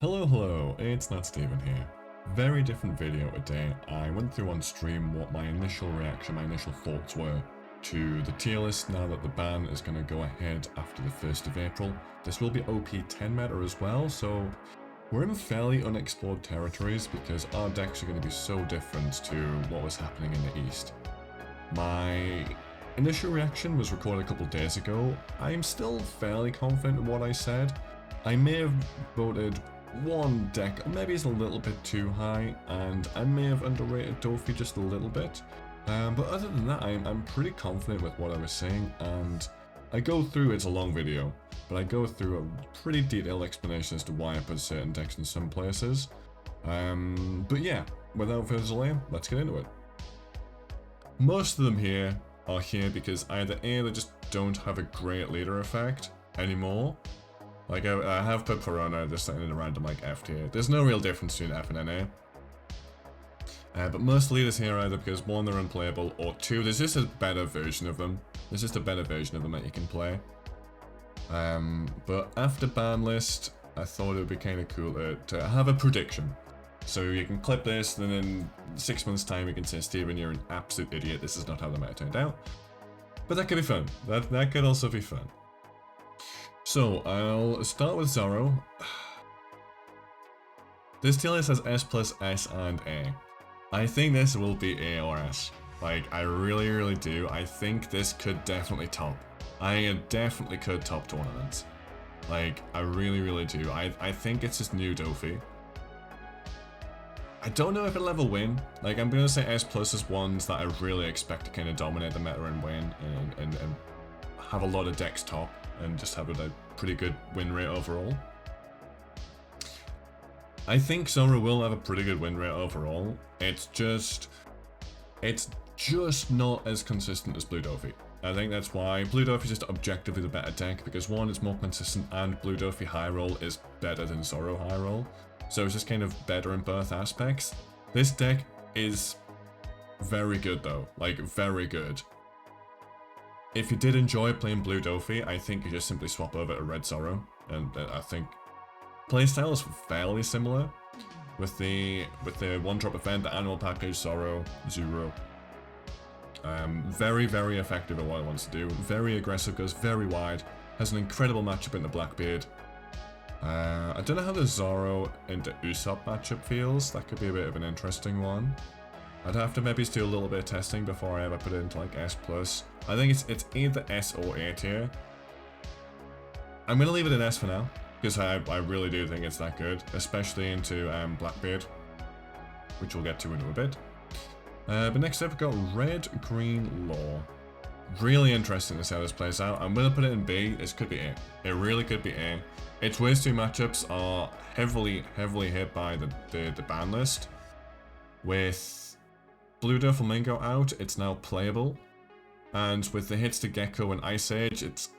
Hello, it's not Steven here. Very different video today. I went through on stream what my initial reaction, my initial thoughts were to the tier list now that the ban is going to go ahead after the 1st of April. This will be OP10 meta as well, so we're in fairly unexplored territories because our decks are going to be so different to what was happening in the East. My initial reaction was recorded a couple days ago. I'm still fairly confident in what I said. I may have voted one deck, maybe it's a little bit too high, and I may have underrated Dofi just a little bit. But other than that, I'm pretty confident with what I was saying, and I go through, it's a long video, but I go through a pretty detailed explanation as to why I put certain decks in some places. But yeah, without further delay, let's get into it. Most of them here are here because either A, they just don't have a great leader effect anymore. Like, I have put Corona just in a random, like, F tier. There's no real difference between F and NA. But most leaders here are either because, one, they're unplayable, or two, there's just a better version of them. There's just a better version of them that you can play. But after ban list, I thought it would be kind of cool to have a prediction. So you can clip this, and then in 6 months' time you can say, Steven, you're an absolute idiot, this is not how the meta turned out. But that could be fun. That could also be fun. So, I'll start with Zoro. This tier list has S plus S and A. I think this will be A or S. Like, I really do. I think this could definitely top. I definitely could top tournaments. Like, I really do. I think it's just new Dofi. I don't know if it'll ever win. Like, I'm gonna say S plus is ones that I really expect to kind of dominate the meta and win, and have a lot of decks top, and just have a pretty good win rate overall. I think Zoro will have a pretty good win rate overall. It's just not as consistent as Blue Dofi. I think that's why Blue Dofi is just objectively the better deck, because one, it's more consistent, and Blue Dofi high roll is better than Zoro high roll. So it's just kind of better in both aspects. This deck is very good though, like very good. If you did enjoy playing Blue Dofi, I think you just simply swap over to Red Zoro, and I think playstyle is fairly similar with the one-drop event, the annual package, Zoro. Very effective at what it wants to do. Very aggressive, goes very wide, has an incredible matchup in the Blackbeard. I don't know how the Zoro into Usopp matchup feels. That could be a bit of an interesting one. I'd have to maybe do a little bit of testing before I ever put it into like S+. I think it's either S or A tier. I'm gonna leave it in S for now, because I really do think it's that good, especially into Blackbeard, which we'll get to in a bit. But next up we've got Red Green Law. Really interesting to see how this plays out. I'm gonna put it in B. This could be A. It really could be A. Its worst two matchups are heavily hit by the ban list. With Blue Doflamingo out, it's now playable. And with the hits to Gecko and Ice Age, it's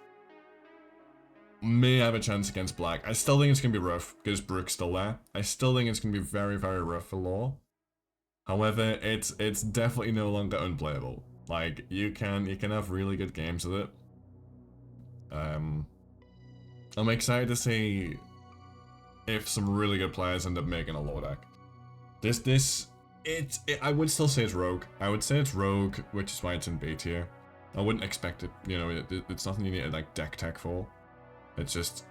may have a chance against Black. I still think it's going to be rough, because Brook's still there. I still think it's going to be very rough for Law. However, it's definitely no longer unplayable. Like, you can have really good games with it. I'm excited to see if some really good players end up making a Law deck. I would still say it's Rogue. I would say it's Rogue, which is why it's in B tier. I wouldn't expect it, you know, it's nothing you need to like deck tech for. It's just,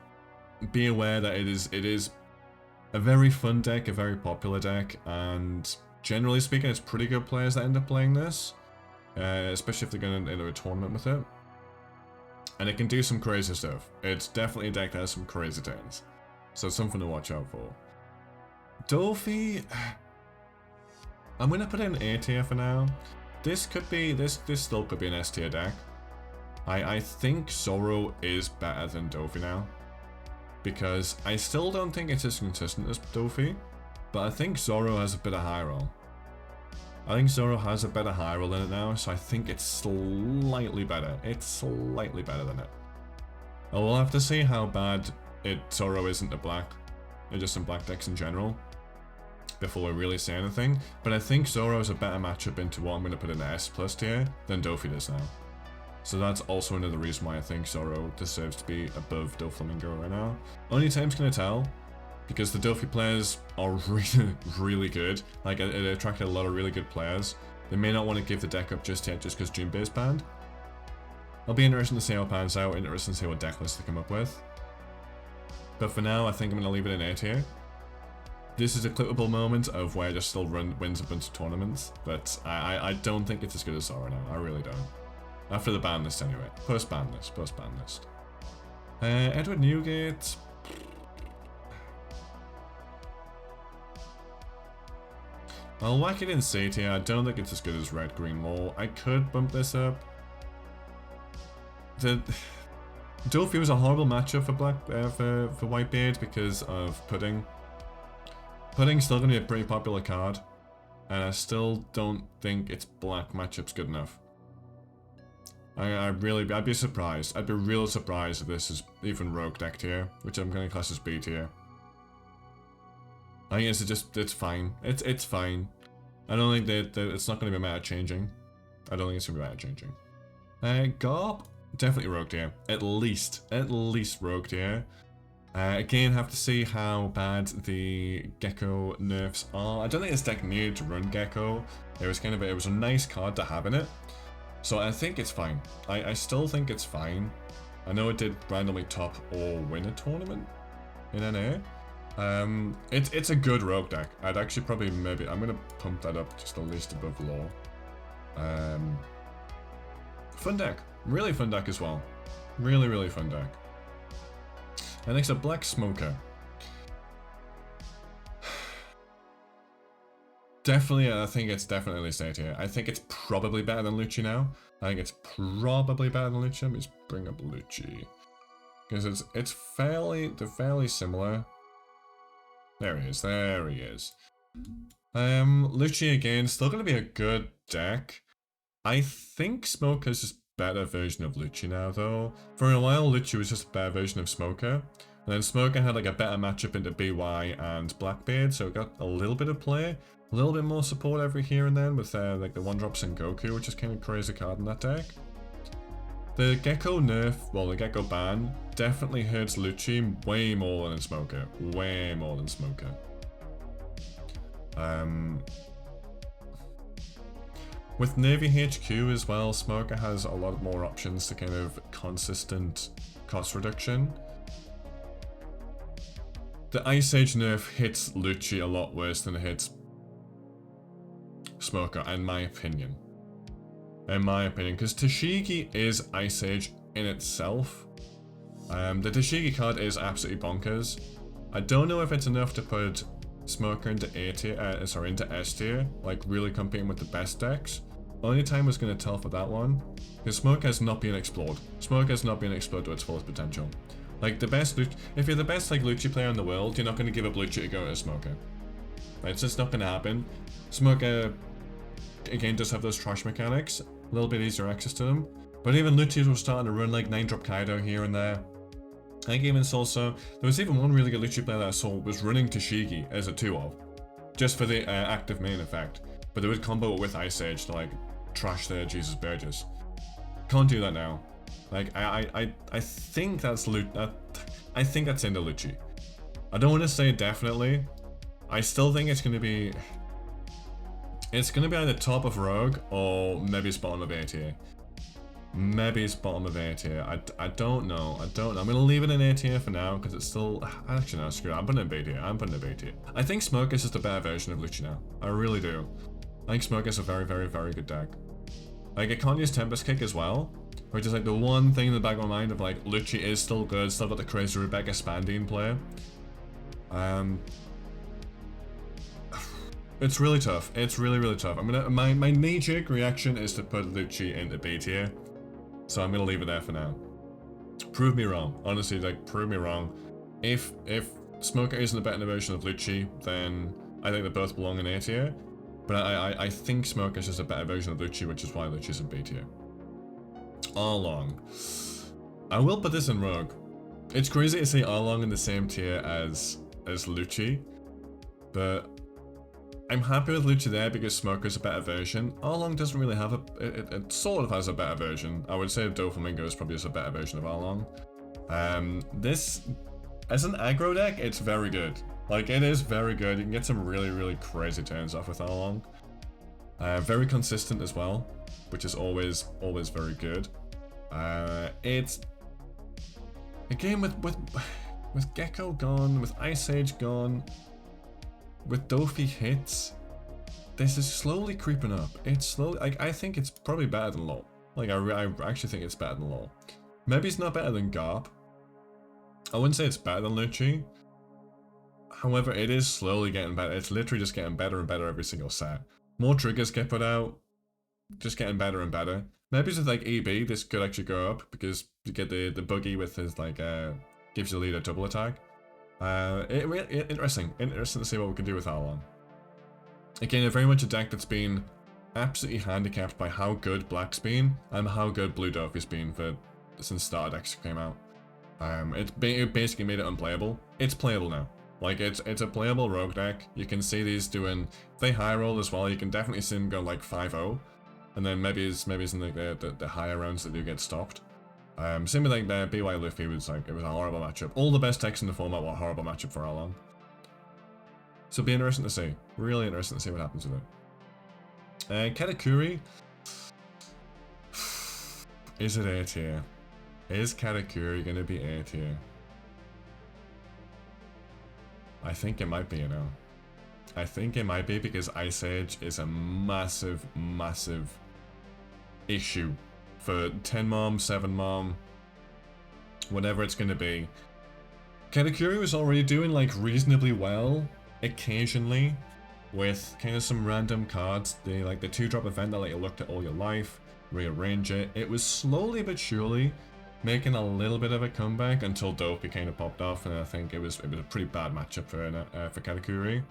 be aware that it is a very fun deck, a very popular deck, and generally speaking, it's pretty good players that end up playing this. Especially if they're going into a tournament with it. And it can do some crazy stuff. It's definitely a deck that has some crazy turns. So it's something to watch out for. Dofi, I'm gonna put it in A tier for now. This still could be an S tier deck. I think Zoro is better than Dofi now, because I still don't think it's as consistent as Dofi, but I think Zoro has a bit of high roll. I think Zoro has a better high roll in it now, so I think it's slightly better. It's slightly better than it. We'll have to see how bad Zoro isn't to Black, or just in Black decks in general, before we really say anything, but I think Zoro is a better matchup into what I'm going to put in the S+ tier than Dofi does now. So that's also another reason why I think Zoro deserves to be above Doflamingo right now. Only time's gonna tell, because the Dofi players are really, really good. Like, it attracted a lot of really good players. They may not want to give the deck up just yet, just because Junpei's banned. It'll be interesting to see how it pans out, interesting to see what deck list they come up with. But for now, I think I'm going to leave it in A tier. This is a clippable moment of where just still wins a bunch of tournaments, but I don't think it's as good as Zora now. I really don't. After the ban list anyway. Post-ban list. Edward Newgate. I'll whack it in C tier. I don't think it's as good as Red Green Law. I could bump this up. Dofi was a horrible matchup for Whitebeard because of Pudding. Pudding's still going to be a pretty popular card, and I still don't think its black matchup's good enough. I'd be surprised. I'd be real surprised if this is even Rogue deck tier, which I'm going to class as B tier. I think it's fine. It's fine. I don't think that it's not going to be meta changing. I don't think it's going to be meta changing. Garp, definitely Rogue tier. At least Rogue tier. Again, have to see how bad the Gecko nerfs are. I don't think this deck needed to run Gecko. It was a nice card to have in it. So I think it's fine. I still think it's fine. I know it did randomly top or win a tournament in NA. It's a good Rogue deck. I'd actually probably I'm gonna pump that up just at least above Law. Fun deck. Really fun deck as well. Really fun deck. And next up, Black Smoker. Definitely, I think it's definitely a state here. I think it's probably better than Lucci now. I think it's probably better than Lucci. Let me just bring up Lucci. Because they're fairly similar. There he is, Lucci again, still gonna be a good deck. I think Smoker's just a better version of Lucci now though. For a while, Lucci was just a better version of Smoker. And then Smoker had like a better matchup into BY and Blackbeard, so it got a little bit of play. A little bit more support every here and then with like the 1-drops in Goku, which is kind of crazy card in that deck. The Gecko nerf, well the Gecko ban, definitely hurts Lucci way more than Smoker. Way more than Smoker. With Navy HQ as well, Smoker has a lot more options to kind of consistent cost reduction. The Ice Age nerf hits Lucci a lot worse than it hits Smoker, in my opinion. Because Tashigi is Ice Age in itself. The Tashigi card is absolutely bonkers. I don't know if it's enough to put Smoker into into S tier, like really competing with the best decks. Only time was going to tell for that one, because Smoker has not been explored. Smoker has not been explored to its fullest potential. Like the best, if you're the best like Lucci player in the world, you're not going to give up Lucci to go to Smoker. Right, it's just not going to happen. Smoker, again, does have those trash mechanics, a little bit easier access to them. But even Lucci's were starting to run like 9-drop Kaido here and there. I think even also, there was even one really good Lucci player that I saw was running Tashigi as a 2-of, just for the active main effect. But they would combo it with Ice Age to like trash their Jesus Burgess. Can't do that now. Like I think that's I think that's into Lucci. I don't want to say definitely. I still think it's gonna be either top of Rogue or maybe it's bottom of A tier. Maybe it's bottom of A tier. I don't know. I'm gonna leave it in A tier for now because it's still. Actually no, screw it. I'm putting it in B tier. I think Smoke is just a better version of Lucci now. I really do. I think Smoke is a very good deck. Like it can't use Tempest Kick as well, which is like the one thing in the back of my mind of like Lucci is still good, still got the crazy Rebecca Spandine play. It's really tough. It's really tough. My knee-jerk reaction is to put Lucci into B tier, so I'm gonna leave it there for now. Prove me wrong. Honestly, like prove me wrong. If Smoker isn't a better version of Lucci, then I think they both belong in A tier. But I think Smoker is just a better version of Lucci, which is why Lucci's in B tier. Arlong. I will put this in Rogue. It's crazy to say Arlong in the same tier as Lucci, but I'm happy with Lucci there because Smoker's a better version. Arlong doesn't really have it sort of has a better version. I would say Doflamingo is probably just a better version of Arlong. This, as an aggro deck, it's very good. Like, it is very good. You can get some really, really crazy turns off with Arlong. Very consistent as well, which is always very good. It's again with Gecko gone, with Ice Age gone, with Dofi hits. This is slowly creeping up. It's slowly. Like, I think it's probably better than LoL. Like, I actually think it's better than LoL. Maybe it's not better than Garp. I wouldn't say it's better than Lucci. However, it is slowly getting better. It's literally just getting better and better every single set. More triggers get put out, just getting better and better. Maybe with like EB, this could actually go up because you get the buggy with his like gives you the lead a double attack. Interesting to see what we can do with Arlong. Again, very much a deck that's been absolutely handicapped by how good Black's been and how good Blue Dofi's been since Starter decks came out. It basically made it unplayable. It's playable now. Like, it's a playable rogue deck. You can see these doing, if they high roll as well, you can definitely see them go like 5-0. And then maybe it's in like the higher rounds that do get stopped. Same with like the BY Luffy was like, it was a horrible matchup. All the best decks in the format were a horrible matchup for Arlong. So it'll be interesting to see. Really interesting to see what happens with it. Katakuri. Is it A tier? Is Katakuri gonna be A tier? I think it might be, you know. I think it might be because Ice Age is a massive, massive issue for 10 mom, 7 mom, whatever it's gonna be. Katakuri was already doing like reasonably well occasionally with kind of some random cards. The 2-drop event that let you look at all your life, rearrange it. It was slowly but surely making a little bit of a comeback until Dopey kind of popped off, and I think it was a pretty bad matchup for Katakuri,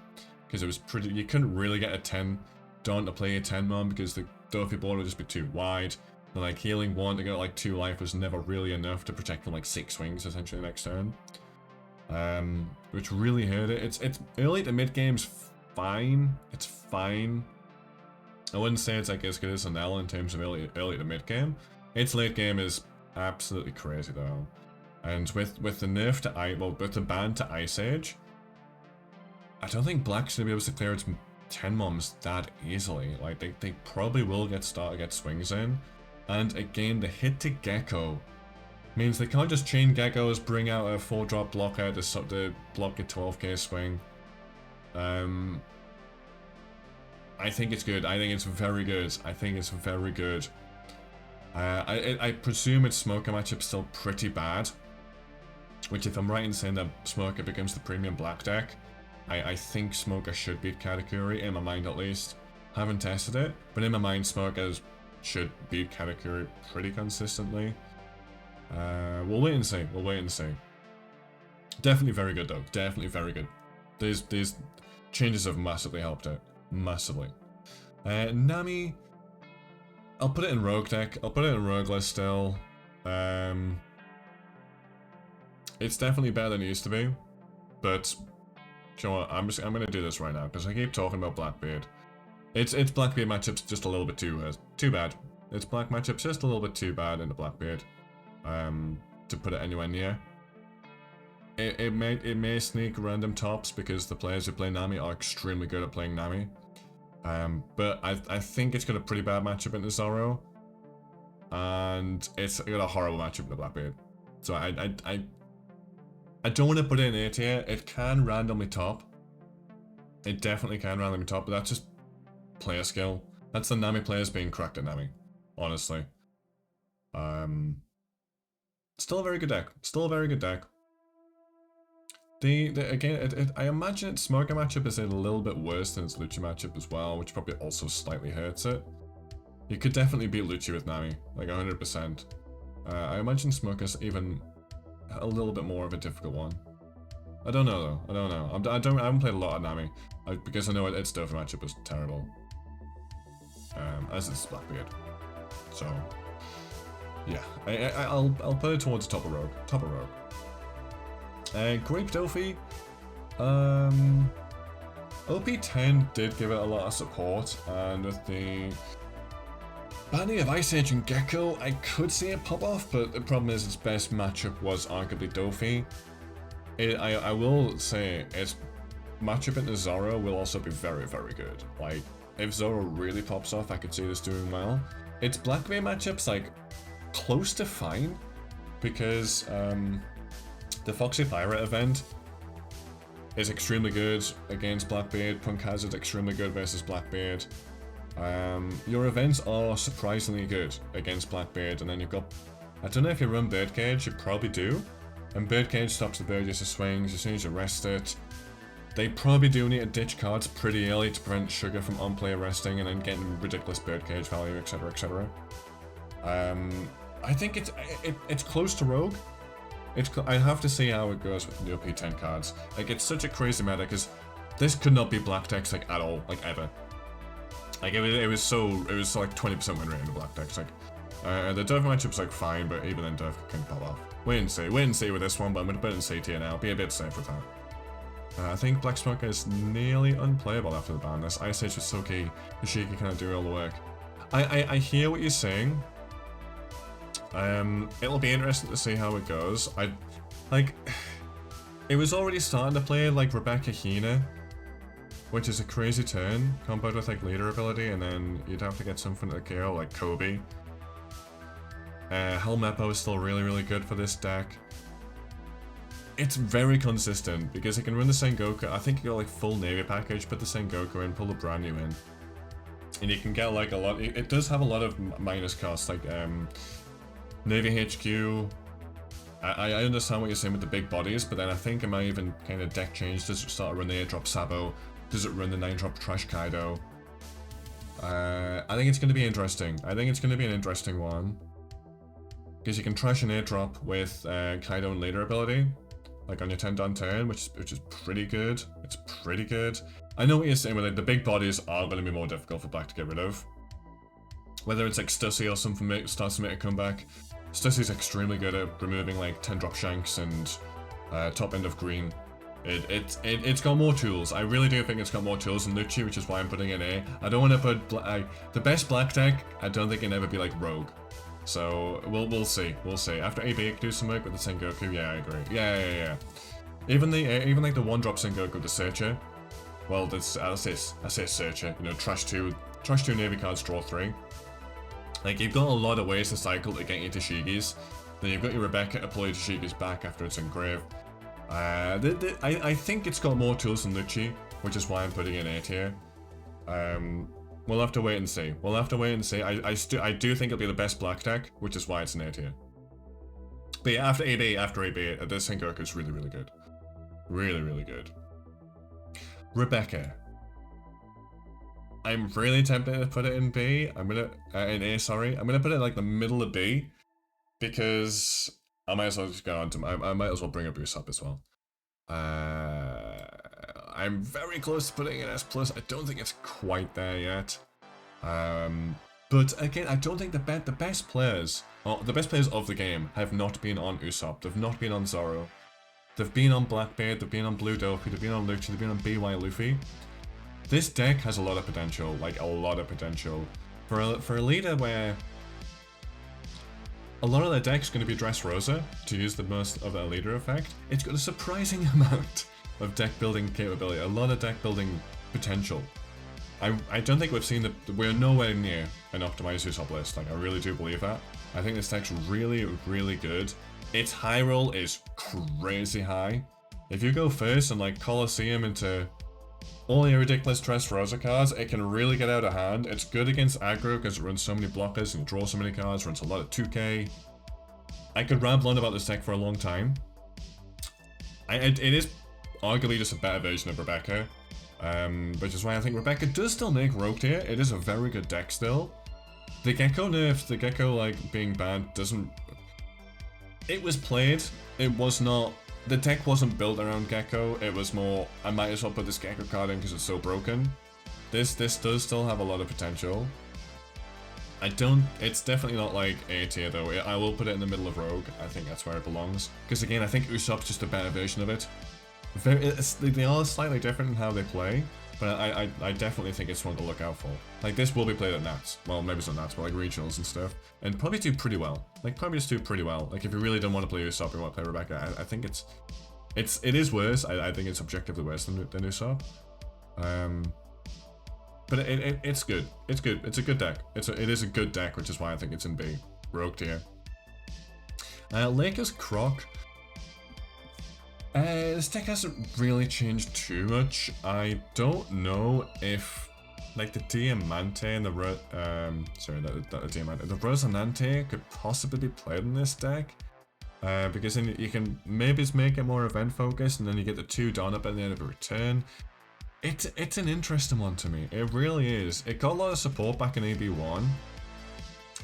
because it was pretty. You couldn't really get a 10 Dawn to play a 10 mom because the Dopey board would just be too wide. And like healing 1 to get like 2 life was never really enough to protect from like 6 swings essentially next turn. Which really hurt it. It's early to mid game's fine. It's fine. I wouldn't say it's like as good as an L in terms of early to mid game. Its late game is absolutely crazy though. And with the nerf to with the ban to Ice Age, I don't think Black's gonna be able to clear its 10 moms that easily. Like they probably will get swings in. And again, the hit to Gecko means they can't just chain Geckos, bring out a 4-drop blocker to block a 12k swing. I think it's good. I think it's very good. I think it's very good. I presume its Smoker matchup's still pretty bad. Which, if I'm right in saying that Smoker becomes the premium black deck, I think Smoker should beat Katakuri, in my mind at least. Haven't tested it, but in my mind Smoker should beat Katakuri pretty consistently. We'll wait and see. We'll wait and see. Definitely very good though. Definitely very good. These changes have massively helped it. Massively. Nami. I'll put it in Rogue deck. I'll put it in Rogue list still. It's definitely better than it used to be. But, you know what, I'm gonna do this right now, because I keep talking about Blackbeard. Its Blackbeard matchup's just a little bit too bad. Its Black matchup's just a little bit too bad into Blackbeard. To put it anywhere near. It may sneak random tops because the players who play Nami are extremely good at playing Nami. But I think it's got a pretty bad matchup into Zoro. And it's got a horrible matchup into Blackbeard. So I don't want to put it in A tier. It can randomly top. It definitely can randomly top, but that's just player skill. That's the Nami players being cracked at Nami, honestly. Still a very good deck. Still a very good deck. Again, I imagine its Smoker matchup is a little bit worse than its Lucci matchup as well, which probably also slightly hurts it. You could definitely beat Lucci with Nami, like 100%. I imagine Smoker's even a little bit more of a difficult one. I don't know though. I don't know. I haven't played a lot of Nami because I know its Dofa matchup is terrible. As is Blackbeard. So yeah, I'll put it towards top of Rogue. Top of Rogue. Grape Dofi. OP10 did give it a lot of support, and with the banning of Ice Age and Gecko, I could see it pop off, but the problem is its best matchup was arguably Dofi. I will say its matchup into Zoro will also be very, very good. Like, if Zoro really pops off, I could see this doing well. Its Blackbeard matchup's like close to fine, because the Foxy Pirate event is extremely good against Blackbeard. Punk Hazard's extremely good versus Blackbeard. Your events are surprisingly good against Blackbeard, and then you've got, I don't know if you run Birdcage, you probably do. And Birdcage stops the bird just as swings, as soon as you rest it. They probably do need to ditch cards pretty early to prevent Sugar from on-play arresting and then getting ridiculous Birdcage value, etc, etc. I think it's close to Rogue. I have to see how it goes with the OP10 cards. Like, it's such a crazy meta, because this could not be black decks, like, at all, like, ever. Like, it was like 20% win rate in the black decks, like. The Dove matchup's like fine, but even then Dove can pop off. Wait and see with this one, but I'm gonna put it in C tier now, be a bit safe with that. I think Black Smoker is nearly unplayable after the ban. This Ice Age was so key, the Shiki kind of do all the work. I hear what you're saying. It'll be interesting to see how it goes. It was already starting to play like Rebecca Hina, which is a crazy turn, comboed with like leader ability, and then you'd have to get something to KO like Kobe. Helmeppo is still really, really good for this deck. It's very consistent because it can run the Sengoku. I think you got like full Navy package, put the Sengoku in, pull the brand new in. And you can get like a lot, it does have a lot of minus costs, like Navy HQ. I understand what you're saying with the big bodies, but then I think it might even kind of deck change. Does it start to run the 8-drop Sabo? Does it run the 9-drop Trash Kaido? I think it's going to be interesting. I think it's going to be an interesting one. Because you can trash an 8-drop with Kaido and later ability, like on your 10-down turn, which is pretty good. It's pretty good. I know what you're saying, but like, the big bodies are going to be more difficult for Black to get rid of. Whether it's like Stussy or something starts to make a comeback. Stussy's extremely good at removing like 10-drop Shanks and top end of green. It's got more tools. I really do think it's got more tools than Lucci, which is why I'm putting it in A. I don't want to put the best Black deck. I don't think it can ever be like Rogue. So we'll see. After AB can do some work with the Sengoku. Yeah, I agree. Yeah. Even like the 1-drop Sengoku with the Searcher. Well, that's I say Searcher. You know, trash two Navy cards, draw 3. Like, you've got a lot of ways to cycle to get your Tashigis. Then you've got your Rebecca to pull your Tashigis back after it's engraved. I think it's got more tools than Lucci, which is why I'm putting it in A tier. We'll have to wait and see. I do think it'll be the best black deck, which is why it's an A tier. But yeah, after AB, this Sengoku is really, really good. Really, really good. Rebecca. I'm really tempted to put it in B. In A, sorry. I'm gonna put it like the middle of B, because I might as well just go on to I might as well bring a boost up as well. I'm very close to putting it in S+. I don't think it's quite there yet. But again, I don't think the best players of the game have not been on Usopp. They've not been on Zoro. They've been on Blackbeard, they've been on Blue Dopey, they've been on Lucci, they've been on BY Luffy. This deck has a lot of potential, like a lot of potential. For a leader where a lot of their deck's going to be Dressrosa, to use the most of their leader effect, it's got a surprising amount of deck building capability, a lot of deck building potential. I don't think we've seen we're nowhere near an optimized Usopp list, like I really do believe that. I think this deck's really, really good. Its high roll is crazy high. If you go first and like Colosseum into all your ridiculous Dressrosa cards, it can really get out of hand. It's good against aggro because it runs so many blockers and draws so many cards, runs a lot of 2k. I could ramble on about this deck for a long time. It is arguably just a better version of Rebecca, which is why I think Rebecca does still make Rogue tier. It is a very good deck still. The Gecko nerf, the Gecko like being banned doesn't... It was played, it was not... The deck wasn't built around Gecko, it was more, I might as well put this Gecko card in because it's so broken. This does still have a lot of potential. It's definitely not like A tier though. I will put it in the middle of Rogue. I think that's where it belongs. Because again, I think Usopp's just a better version of it. They are slightly different in how they play, but I definitely think it's one to look out for. Like, this will be played at Nats. Well, maybe it's not Nats, but like regionals and stuff. And probably do pretty well. Like, probably just do pretty well. Like, if you really don't want to play Usopp and want to play Rebecca, I think it's it is worse. I think it's objectively worse than Usopp. But it's good. It's good. It's a good deck. It is a good deck, which is why I think it's in B. Rogue tier. Lakers Croc. This deck hasn't really changed too much. I don't know if like the Diamante and the the Rosinante could possibly be played in this deck. Because then you can maybe make it more event focused, and then you get the 2 Dawn up at the end of a return. It's an interesting one to me. It really is. It got a lot of support back in AB1,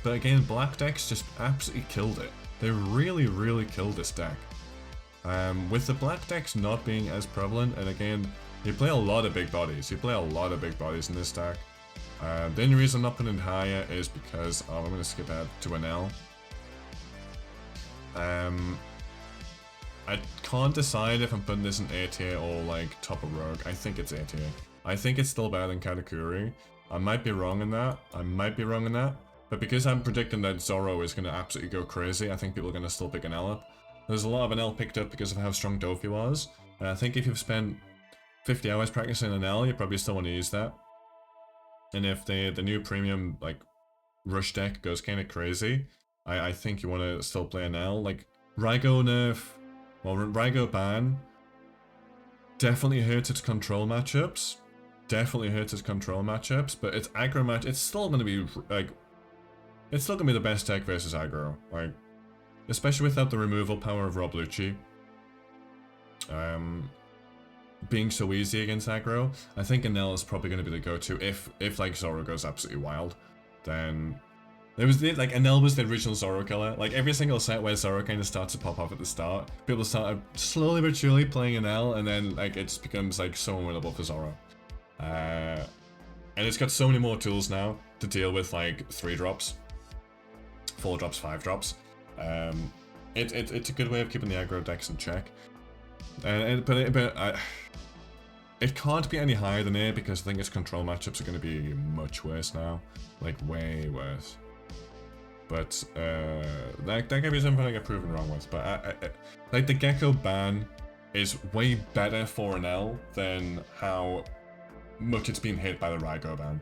but again, black decks just absolutely killed it. They really, really killed this deck. With the black decks not being as prevalent, and again, you play a lot of big bodies. You play a lot of big bodies in this deck. The only reason I'm not putting it higher is because I'm going to skip ahead to an L. I can't decide if I'm putting this in A tier or like top of Rogue. I think it's A tier. I think it's still better than Katakuri. I might be wrong in that. But because I'm predicting that Zoro is going to absolutely go crazy, I think people are going to still pick an L up. There's a lot of an L picked up because of how strong Dofi was. And I think if you've spent 50 hours practicing an L, you probably still want to use that. And if the new premium like rush deck goes kind of crazy, I think you want to still play an L. Like Raigo nerf, well, Raigo ban definitely hurts its control matchups. But its aggro match, it's still going to be like, it's still going to be the best deck versus aggro. Like, especially without the removal power of Rob Lucci. Being so easy against aggro, I think an L is probably going to be the go-to if like Zoro goes absolutely wild. Then there was like Anel was the original Zoro killer. Like every single set where Zoro kind of starts to pop off at the start, people started slowly but surely playing Anel, and then like it just becomes like so unwinnable for Zoro. And it's got so many more tools now to deal with like 3 drops, 4 drops, 5 drops. It's a good way of keeping the aggro decks in check. It can't be any higher than A because I think its control matchups are going to be much worse now, like way worse. But that could be something I get proven wrong with. But like the Gecko ban is way better for an L than how much it's been hit by the Raigo ban.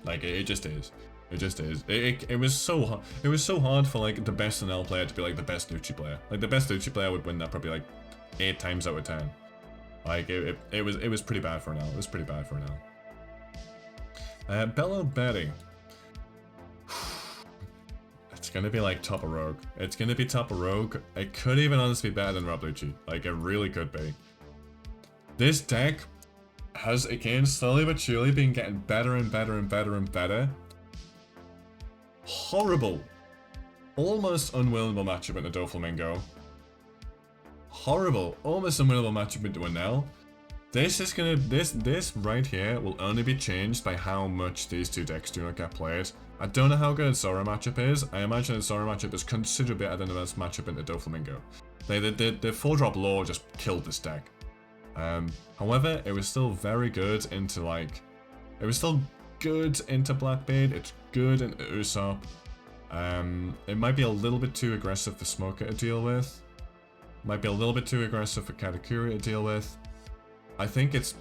Like it just is. It just is. It was so hard. It was so hard for like the best NL player to be like the best Lucci player. Like the best Lucci player would win that probably like 8 times out of 10. Like it was pretty bad for an L. It was pretty bad for an L. Bello Betty. It's gonna be like top of Rogue. It's gonna be top of Rogue. It could even honestly be better than Rob Lucci. Like it really could be. This deck has again slowly but surely been getting better and better and better and better. Horrible, almost unwinnable matchup into Doflamingo. Horrible, almost unwinnable matchup into Anel. This is gonna this right here will only be changed by how much these two decks do not get played. I don't know how good Zoro matchup is. I imagine the Zoro matchup is considerably better than the best matchup into Doflamingo. The 4-drop lore just killed this deck. However, it was still very good into like, it was still good into Blackbeard. It's good into Usopp. It might be a little bit too aggressive for Smoker to deal with. Might be a little bit too aggressive for Katakuri to deal with. I think it's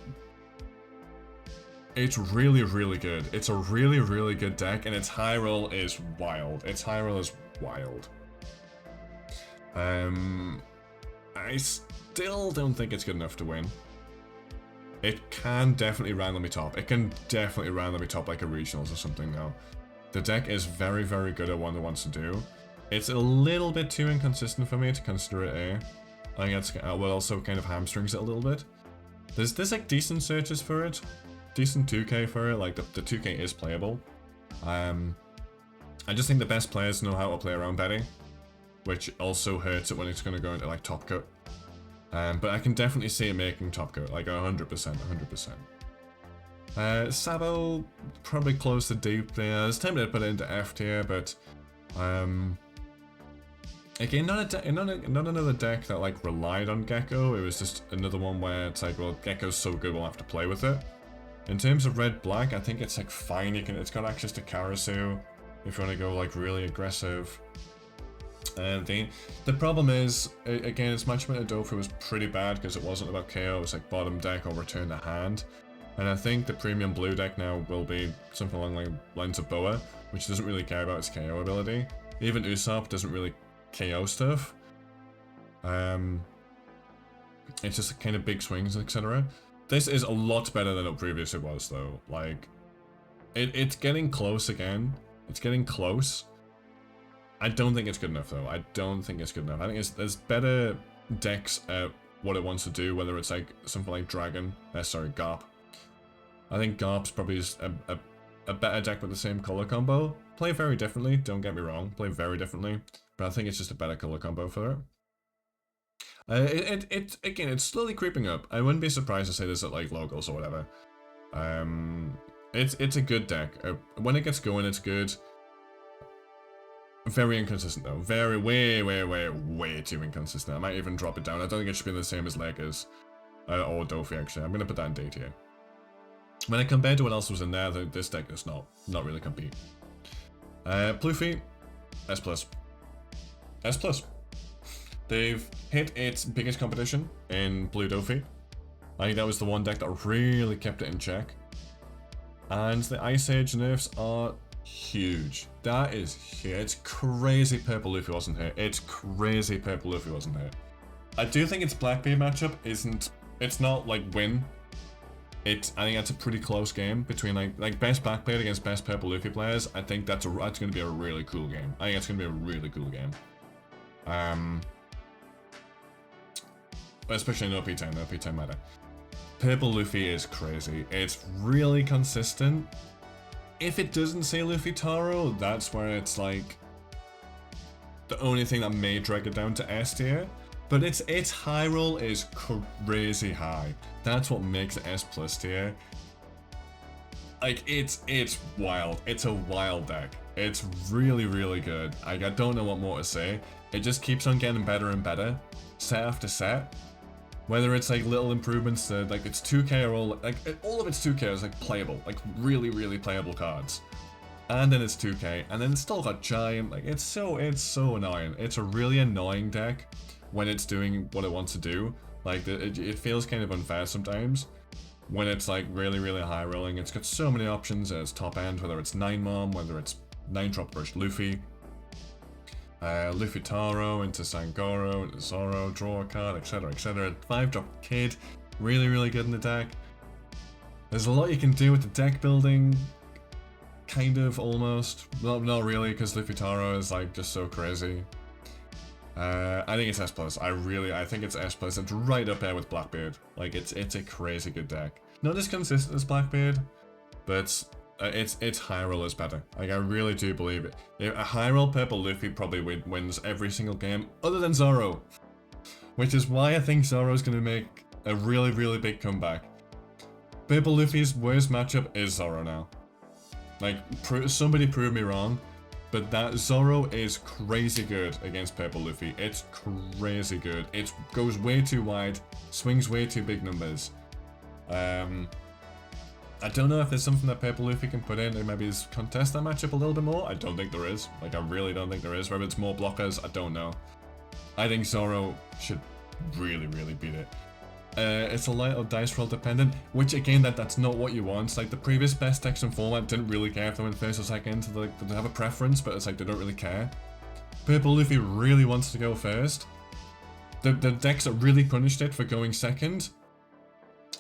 really, really good. It's a really, really good deck, and its high roll is wild. Its high roll is wild. I still don't think it's good enough to win. It can definitely randomly top. It can definitely randomly top like a regionals or something though. The deck is very, very good at what it wants to do. It's a little bit too inconsistent for me to consider it A. I think it's well also kind of hamstrings it a little bit. There's like decent searches for it. Decent 2k for it, like the 2k is playable. I just think the best players know how to play around Betty, which also hurts it when it's going to go into like top cut. But I can definitely see it making top cut, like 100%. Sabo, probably close to D. I was tempted to put it into F tier, but again, not another deck that like relied on Gecko. It was just another one where it's like, well, Gecko's so good, we'll have to play with it. In terms of red-black, I think it's like fine. It's got access to Karasu if you want to go like really aggressive. The problem is, again, its matchup in Adophia was pretty bad because it wasn't about KO, it was like bottom deck or return to hand. And I think the premium blue deck now will be something along the lines of Boa, which doesn't really care about its KO ability. Even Usopp doesn't really KO stuff. It's just kind of big swings, etc. This is a lot better than it previously was, though. Like, it's getting close again. It's getting close. I don't think it's good enough, though. I don't think it's good enough. I think there's better decks at what it wants to do, whether it's like something like Dragon. Sorry, Garp. I think Garp's probably a better deck with the same color combo. Play very differently, don't get me wrong. Play very differently. But I think it's just a better color combo for it. Again, it's slowly creeping up. I wouldn't be surprised to say this at like Logos or whatever. It's a good deck. When it gets going, it's good. Very inconsistent though. Way too inconsistent. I might even drop it down. I don't think it should be the same as Lakers or Dofi actually. I'm gonna put that in D tier. When I compare to what else was in there, this deck does not really compete. Pluffy, S+. S+. They've hit its biggest competition in Blue Dofi. I think that was the one deck that really kept it in check. And the Ice Age nerfs are huge. That is huge. It's crazy Purple Luffy wasn't here. It's crazy Purple Luffy wasn't here. I do think its Blackbeard matchup it's not like win. I think that's a pretty close game between like best Blackbeard against best Purple Luffy players. I think that's going to be a really cool game. I think it's going to be a really cool game. Especially in OP10, the OP10 meta. Purple Luffy is crazy. It's really consistent. If it doesn't say Luffy Taro, that's where it's like the only thing that may drag it down to S tier. But its high roll is crazy high. That's what makes it S+ tier. Like it's wild. It's a wild deck. It's really good. I don't know what more to say. It just keeps on getting better and better, set after set. Whether it's like little improvements to like its 2k or all of its 2k is like playable, like really playable cards. And then it's 2k, and then it's still got Giant. Like it's so annoying. It's a really annoying deck when it's doing what it wants to do. Like it feels kind of unfair sometimes when it's like really high rolling. It's got so many options at its top end, whether it's 9-mom, whether it's 9-drop burst Luffy, Luffy Taro into Sangoro, into Zoro, draw a card, etc, etc. 5-drop Kid, really good in the deck. There's a lot you can do with the deck building, kind of, almost. Not really, because Luffy Taro is like just so crazy. I think it's S+. I think it's S+. It's right up there with Blackbeard. Like it's a crazy good deck. Not as consistent as Blackbeard, but its high roll is better. Like I really do believe it. A high roll Purple Luffy probably wins every single game, other than Zoro, which is why I think Zoro's gonna make a really big comeback. Purple Luffy's worst matchup is Zoro now. Like somebody prove me wrong. But that Zoro is crazy good against Purple Luffy. It's crazy good. It goes way too wide, swings way too big numbers. I don't know if there's something that Purple Luffy can put in and maybe contest that matchup a little bit more. I don't think there is. Like, I really don't think there is. Whether it's more blockers, I don't know. I think Zoro should really beat it. It's a light or dice roll dependent, which again, that's not what you want. It's like the previous best decks in format didn't really care if they went first or second. They have a preference, but it's like they don't really care. Purple Luffy really wants to go first. The decks that really punished it for going second,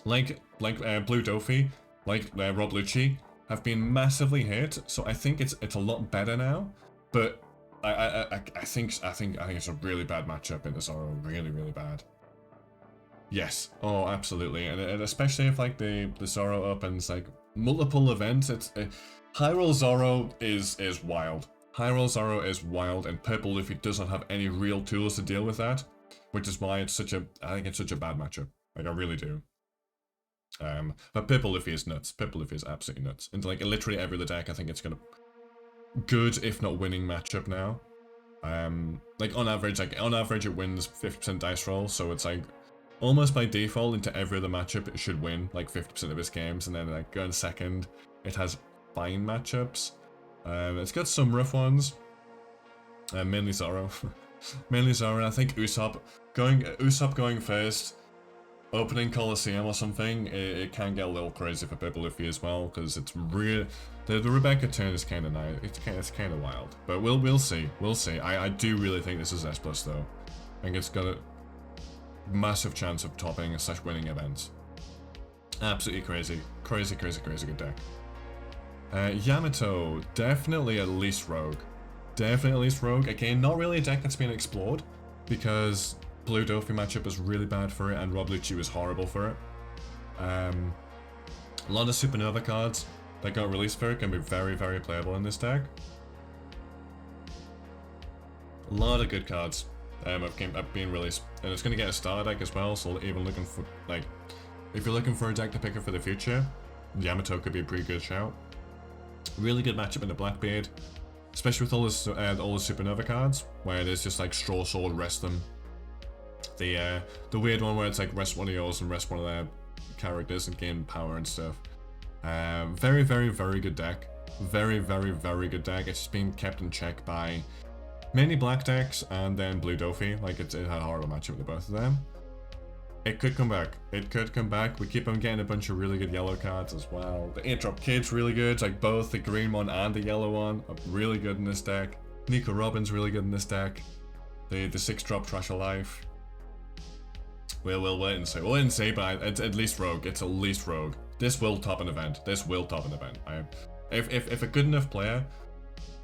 like Blue Dofi, like Rob Lucci, have been massively hit. So I think it's a lot better now. But I think it's a really bad matchup in the Zoro, really bad. Yes. Oh, absolutely. And especially if like the Zoro opens like multiple events, high roll Zoro is wild. High roll Zoro is wild, and Purple Luffy doesn't have any real tools to deal with that, which is why I think it's such a bad matchup. Like I really do. But Purple Luffy is nuts. Purple Luffy is absolutely nuts. And like literally every other deck, I think it's gonna good if not winning matchup now. Like on average it wins 50% dice roll, so it's like almost by default into every other matchup it should win like 50% of its games, and then like going second, it has fine matchups. It's got some rough ones. Mainly Zoro. Mainly Zoro. I think Usopp going first, opening Coliseum or something. It can get a little crazy for Purple Luffy as well, because it's real. The Rebecca turn is kind of nice. It's kind of wild, but we'll see. We'll see. I do really think this is S+ though. I think it's got a massive chance of topping / winning events. Absolutely crazy good deck. Yamato, definitely at least Rogue. Definitely at least Rogue. Again, not really a deck that's been explored, because Blue Dofi matchup is really bad for it, and Rob Lucci was horrible for it. A lot of Supernova cards that got released for it can be very playable in this deck. A lot of good cards have been released, and it's going to get a starter deck as well, so even looking for, like, if you're looking for a deck to pick up for the future, Yamato could be a pretty good shout. Really good matchup in the Blackbeard, especially with all the Supernova cards, where there's just like Straw Sword, rest them. The weird one where it's like rest one of yours and rest one of their characters and gain power and stuff. Very good deck. Very good deck. It's just been kept in check by mainly black decks and then Blue Dofi. Like it had a horrible matchup with both of them. It could come back. It could come back. We keep on getting a bunch of really good yellow cards as well. The 8-drop Kid's really good. Like both the green one and the yellow one are really good in this deck. Nico Robin's really good in this deck. The 6-drop Trash of Life. We'll wait and see. We'll wait and see, but it's at least Rogue. It's at least Rogue. This will top an event. This will top an event. If a good enough player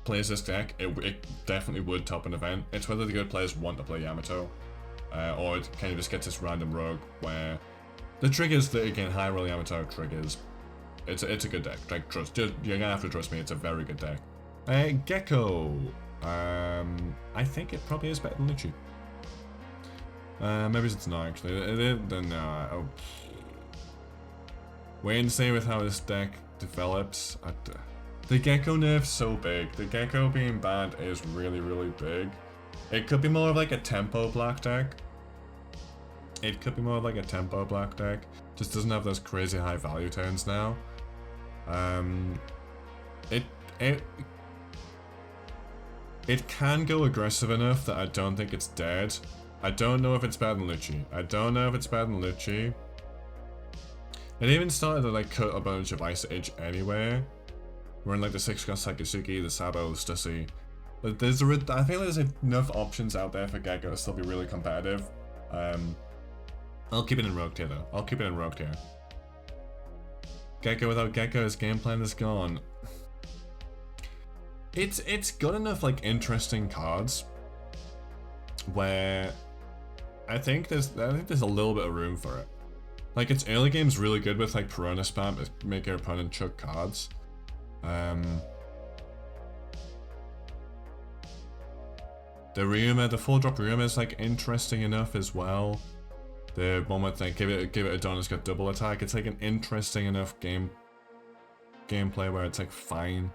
plays this deck, it definitely would top an event. It's whether the good players want to play Yamato. Or it kind of just gets this random rogue where the triggers that again high roll Yamato triggers. It's a good deck. Like you're gonna have to trust me. It's a very good deck. Gecko. I think it probably is better than Lucci. Maybe it's not actually. Then wait and see with how this deck develops. The Gecko nerf's so big. The Gecko being bad is really big. It could be more of like a tempo black deck. It could be more of like a tempo black deck. Just doesn't have those crazy high value turns now. It can go aggressive enough that I don't think it's dead. I don't know if it's better than Lucci. I don't know if it's better than Lucci. It even started to like cut a bunch of Ice Age anyway. We're in like the 6-cost Sakasuki, the Sabo, Stussy. But I think there's enough options out there for Gecko to still be really competitive. I'll keep it in Rogue Tier though. I'll keep it in Rogue Tier. Gecko without Gecko, his game plan is gone. It's got enough like interesting cards where I think there's a little bit of room for it. Like its early game's really good with like Piranha spam to make your opponent chuck cards. The Ryuma, the 4-drop Ryuma is like interesting enough as well. The one with like give it Adonis got double attack. It's like an interesting enough gameplay where it's like fine.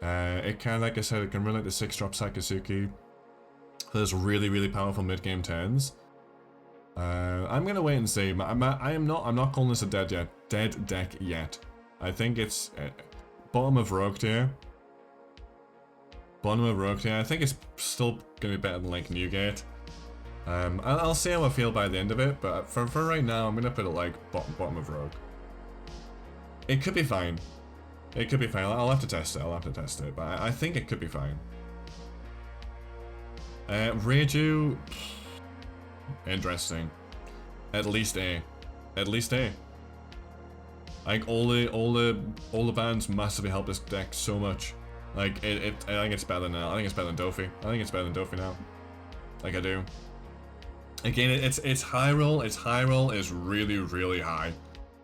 It can, like I said, it can run like the 6-drop Sakasuki. There's really powerful mid game turns. I'm gonna wait and see. I'm not calling this a dead deck yet. I think it's bottom of Rogue Tier. Bottom of Rogue Tier. I think it's still gonna be better than like Newgate. I'll see how I feel by the end of it, but for right now, I'm gonna put it like bottom of Rogue. It could be fine. It could be fine. I'll have to test it. But I think it could be fine. Reiju, interesting. At least A. Like all the bands massively help this deck so much. Like I think it's better now. I think it's better than Dofi. Now. Like I do. Again, it's high roll. Its high roll is really high.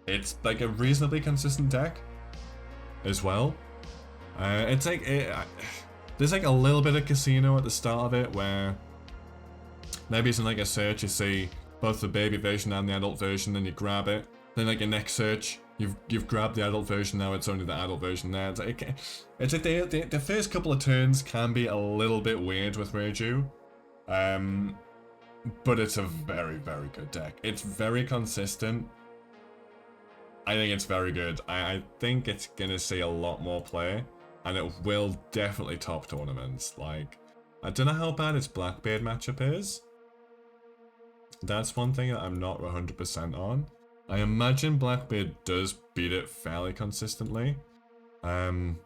It's like a reasonably consistent deck as well. It's like there's like a little bit of casino at the start of it where maybe it's in like a search you see both the baby version and the adult version, then you grab it. Then like your next search, you've grabbed the adult version, now it's only the adult version there. It's like the first couple of turns can be a little bit weird with Reiju. But it's a very good deck. It's very consistent. I think it's very good. I think it's gonna see a lot more play, and it will definitely top tournaments. Like, I don't know how bad its Blackbeard matchup is. That's one thing that I'm not 100% on. I imagine Blackbeard does beat it fairly consistently. I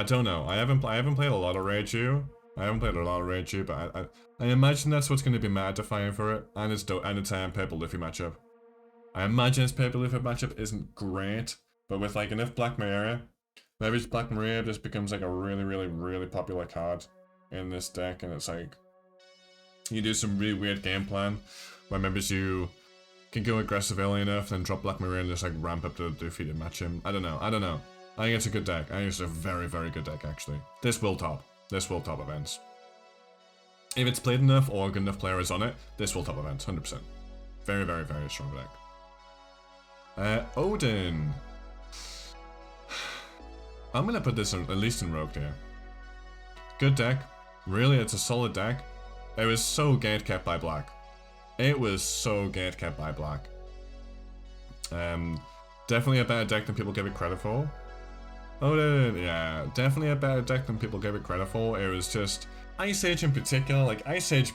don't know. I haven't played a lot of Reiju. But I imagine that's what's going to be meta defying for it, and its Purple Luffy matchup. I imagine its Purple Luffy matchup isn't great, but with like enough Black Maria, maybe its Black Maria just becomes like a really popular card in this deck, and it's like you do some really weird game plan where maybe you can go aggressive early enough, then drop Black Maria and just like ramp up to the defeat and match him. I don't know. I think it's a good deck. I think it's a very good deck actually. This will top events. If it's played enough or good enough players on it, this will top events, 100%. Very strong deck. Odin. I'm gonna put this at least in Rogue tier. Good deck. Really, it's a solid deck. It was so gatekept by Black. Definitely a better deck than people give it credit for. Odin, yeah, definitely a better deck than people gave it credit for. It was just Ice Age in particular, like Ice Age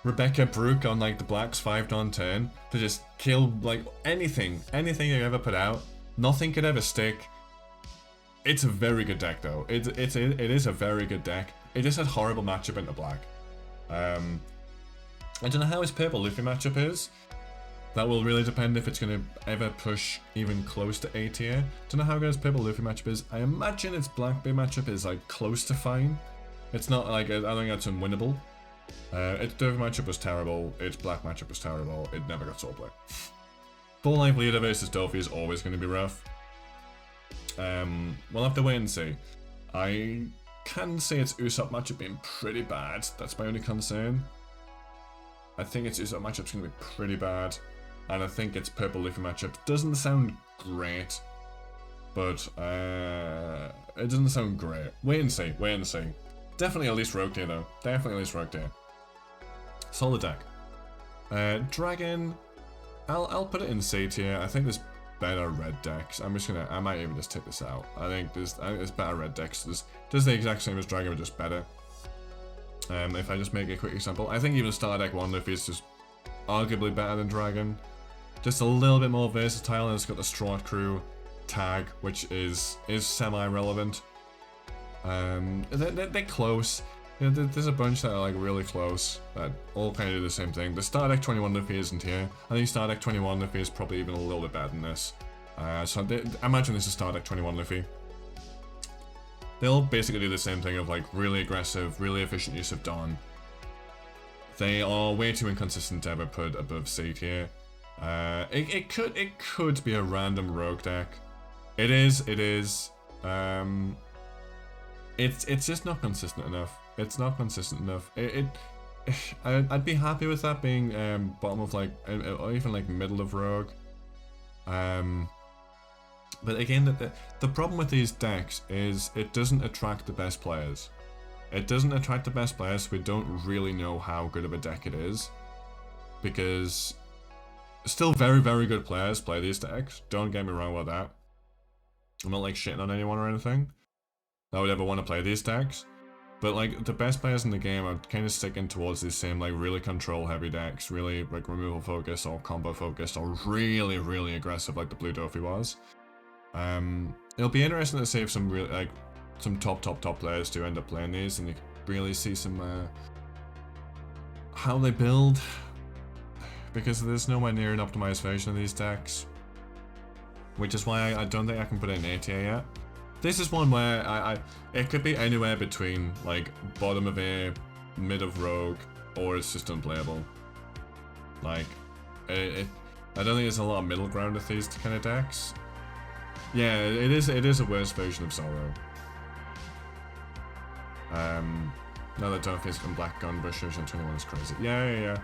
Rebecca Brooke on like the Black's 5-don turn to just kill like anything you ever put out. Nothing could ever stick. It's a very good deck though. It is a very good deck. It just had horrible matchup into Black. I don't know how his Purple Luffy matchup is. That will really depend if it's going to ever push even close to A tier. Don't know how good its Purple Luffy matchup is. I imagine its Blackbeard matchup is like close to fine. It's not like, I don't think that's unwinnable. Its Derby matchup was terrible. Its Black matchup was terrible. It never got soul play. Full Life Leader versus Dofi is always going to be rough. We'll have to wait and see. I can see its Usopp matchup being pretty bad. That's my only concern. I think its Usopp matchup's going to be pretty bad. And I think its Purple Luffy matchup doesn't sound great. But it doesn't sound great. Wait and see. Definitely at least Rogue tier though. Solid deck. Dragon. I'll put it in C tier. I think there's better red decks. I might even just take this out. I think there's better red decks. Does the exact same as Dragon, but just better. If I just make a quick example, I think even Star Deck 1 Luffy is just arguably better than Dragon. Just a little bit more versatile, and it's got the Straw Crew tag, which is semi-relevant. They're close. You know, there's a bunch that are like really close that all kind of do the same thing. The Star Deck 21 Luffy isn't here. I think Star Deck 21 Luffy is probably even a little bit better than this. So I imagine this is Star Deck 21 Luffy. They'll basically do the same thing of like really aggressive, really efficient use of Dawn. They are way too inconsistent to ever put above C tier. It could be a random rogue deck. It is. It's just not consistent enough. I'd be happy with that being bottom of like, or even like middle of rogue. But again, the problem with these decks is it doesn't attract the best players. We don't really know how good of a deck it is. Because still very, very good players play these decks. Don't get me wrong about that. I'm not like shitting on anyone or anything that would ever want to play these decks. But like the best players in the game are kind of sticking towards these same like really control heavy decks, really like removal focused or combo focused or really, really aggressive like the Blue Dofi was. It'll be interesting to see if some really like some top players do end up playing these, and you can really see some how they build, because there's nowhere near an optimized version of these decks, which is why I don't think I can put it in A tier yet. This is one where it could be anywhere between like bottom of A, mid of rogue, or it's just unplayable. Like I don't think there's a lot of middle ground with these kind of decks. Yeah, it is a worse version of Sorrow. No, that don't face on Black Gun Bush version 21 is crazy. Yeah.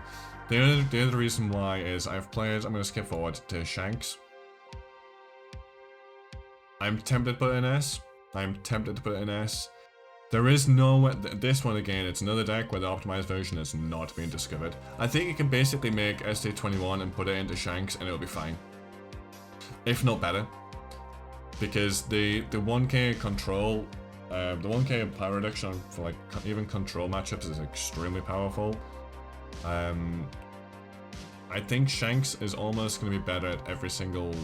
The other reason why is I'm gonna skip forward to Shanks. I'm tempted to put it in S. There is no, this one again, it's another deck where the optimized version is not being discovered. I think you can basically make ST21 and put it into Shanks and it'll be fine. If not better. Because the 1k control The 1k power reduction for like even control matchups is extremely powerful. I think Shanks is almost going to be better at every single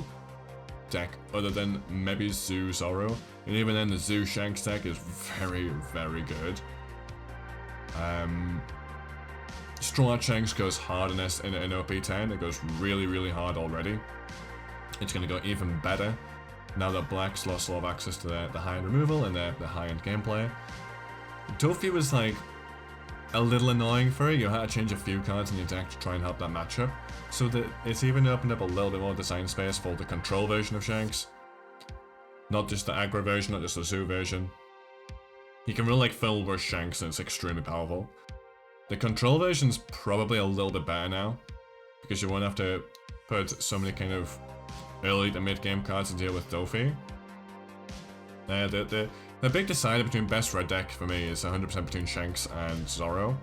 deck other than maybe Zoo Zoro, and even then the Zoo Shanks deck is very, very good. Straw Hat Shanks goes hard in OP10, it goes really, really hard already. It's going to go even better now that Black's lost a lot of access to the high-end removal and the high-end gameplay. Dofi was like a little annoying for it. You had to change a few cards in your deck to try and help that matchup. So that it's even opened up a little bit more design space for the control version of Shanks. Not just the aggro version, not just the Zoo version. You can run like full rush Shanks and it's extremely powerful. The control version's probably a little bit better now, because you won't have to put so many kind of early to mid game cards to deal with Dofi. The big decider between best red deck for me is 100% between Shanks and Zoro.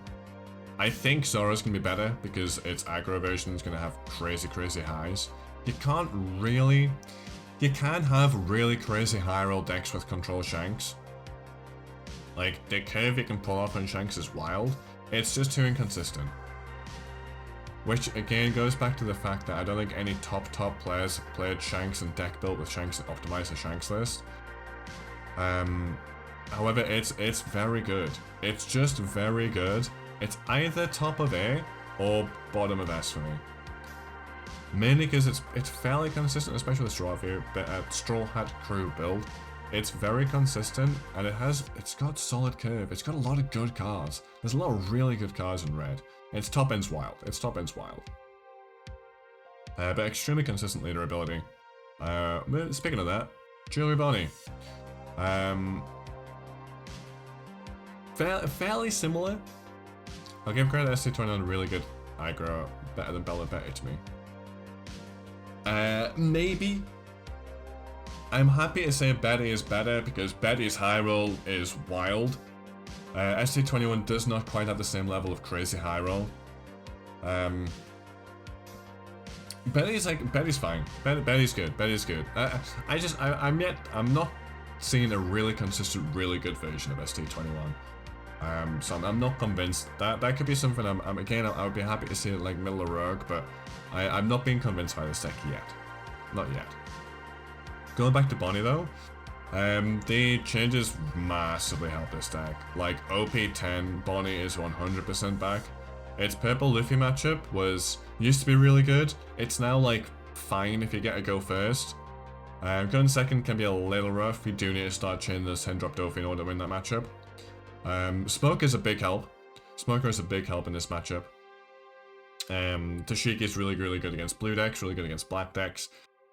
I think Zoro's going to be better because its aggro version is going to have crazy, crazy highs. You can have really crazy high roll decks with control Shanks. Like, the curve you can pull off on Shanks is wild. It's just too inconsistent. Which again goes back to the fact that I don't think any top players have played Shanks and deck built with Shanks and optimized the Shanks list. However, it's very good. It's just very good. It's either top of A or bottom of S for me. Mainly because it's fairly consistent, especially with Straw Hat Crew build. It's very consistent and it's got solid curve. It's got a lot of good cards. There's a lot of really good cards in red. Its top end's wild. But extremely consistent leader ability. Speaking of that, Julie Bonnie. Fairly similar. I'll give credit to SC21 really good aggro, better than Bella Betty to me. Maybe. I'm happy to say Betty is better because Betty's high roll is wild. SC21 does not quite have the same level of crazy high roll. Betty's fine. Betty's good. I'm not seeing a really consistent, really good version of ST21. So I'm not convinced. That could be something I would be happy to see it like middle of Rogue, but I'm not being convinced by this deck yet. Not yet. Going back to Bonnie though, the changes massively help this deck. Like OP10, Bonnie is 100% back. Its purple Luffy matchup used to be really good. It's now like fine if you get a go first. Going second can be a little rough. You do need to start chaining those 10-drop Dofi in order to win that matchup. Smoke is a big help. Smoker is a big help in this matchup. Tashiki is really, really good against blue decks, really good against black decks.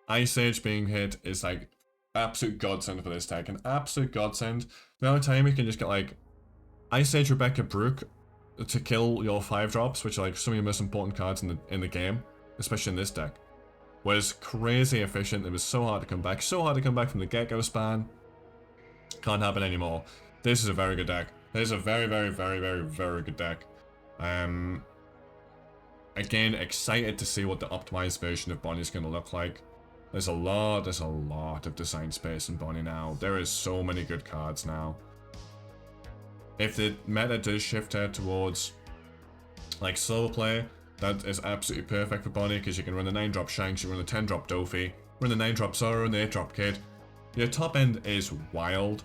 Ice Age being hit is like absolute godsend for this deck. An absolute godsend. The only time you can just get like Ice Age Rebecca Brooke to kill your 5-drops, which are like some of your most important cards in the game, especially in this deck, was crazy efficient. It was so hard to come back. So hard to come back from the get-go span. Can't happen anymore. This is a very good deck. This is a very, very, very, very, very good deck. Again, excited to see what the optimized version of Bonnie is going to look like. There's a lot of design space in Bonnie now. There is so many good cards now. If the meta does shift out towards like solo play, that is absolutely perfect for Bonnie because you can run the 9-drop Shanks, you run the 10-drop Dofi, run the 9-drop Zoro and the 8-drop Kid. Your top end is wild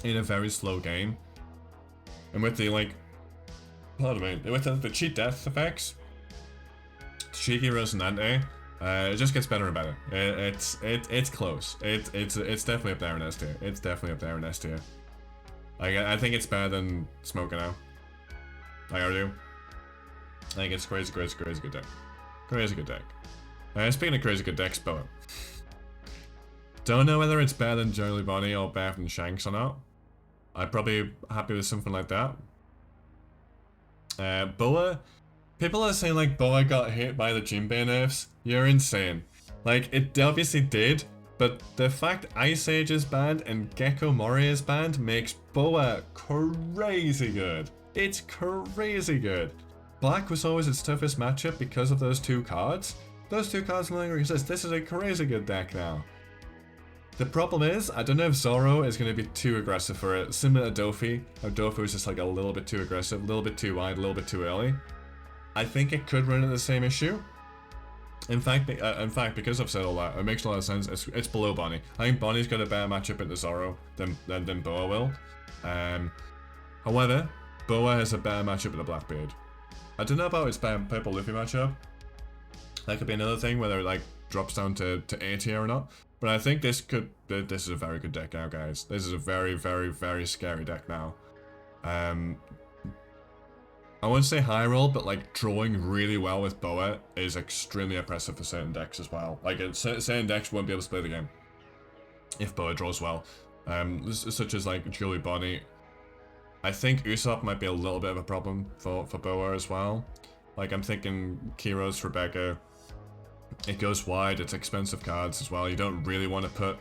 in a very slow game. And with the with the cheat death effects, Shiki, Rose and Ante, it just gets better and better. It's close. It's definitely up there in S tier. It's definitely up there in S tier. I think it's better than Smoker now. I do. I think it's crazy good deck. Crazy good deck. Speaking of crazy good decks, Boa. Don't know whether it's better than Jolie Bonnie or better than Shanks or not. I'm probably happy with something like that. Boa. People are saying like Boa got hit by the Jinbei nerfs. You're insane. Like, it obviously did, but the fact Ice Age is banned and Gecko Mori is banned makes Boa crazy good. It's crazy good. Black was always its toughest matchup because of those two cards. Those two cards no longer exist. This is a crazy good deck now. The problem is, I don't know if Zoro is going to be too aggressive for it. Similar to Dofi, how Dofi was just like a little bit too aggressive, a little bit too wide, a little bit too early. I think it could run into the same issue. In fact, because I've said all that, it makes a lot of sense. It's below Bonnie. I think Bonnie's got a better matchup into Zoro than Boa will. However, Boa has a better matchup with the Blackbeard. I don't know about its Purple Luffy matchup. That could be another thing, whether it like drops down to A tier or not. But I think this is a very good deck now, guys. This is a very, very, very scary deck now. I wouldn't say high roll, but like drawing really well with Boa is extremely oppressive for certain decks as well. Like certain decks won't be able to play the game if Boa draws well. Such as like Julie Bonnie. I think Usopp might be a little bit of a problem for Boa as well. Like I'm thinking Kiros, Rebecca. It goes wide, it's expensive cards as well. You don't really want to put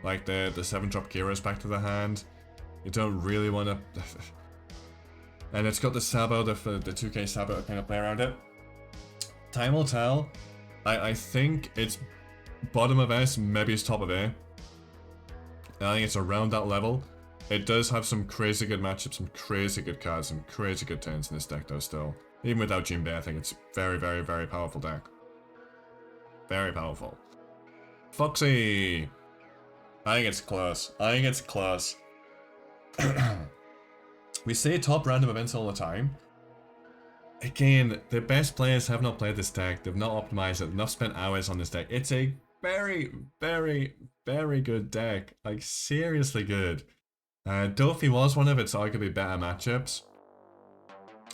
like the 7-drop Kiros back to the hand. You don't really want to... And it's got the Sabo, the 2k Sabo to kind of play around it. Time will tell. I think it's bottom of S, maybe it's top of A. I think it's around that level. It does have some crazy good matchups, some crazy good cards, some crazy good turns in this deck though still. Even without Jinbei, I think it's very, very, very powerful deck. Very powerful. Foxy! I think it's close. I think it's close. We say top random events all the time. Again, the best players have not played this deck. They've not optimized it. They've not spent hours on this deck. It's a very, very, very good deck. Like, seriously good. Dofi was one of its arguably better matchups.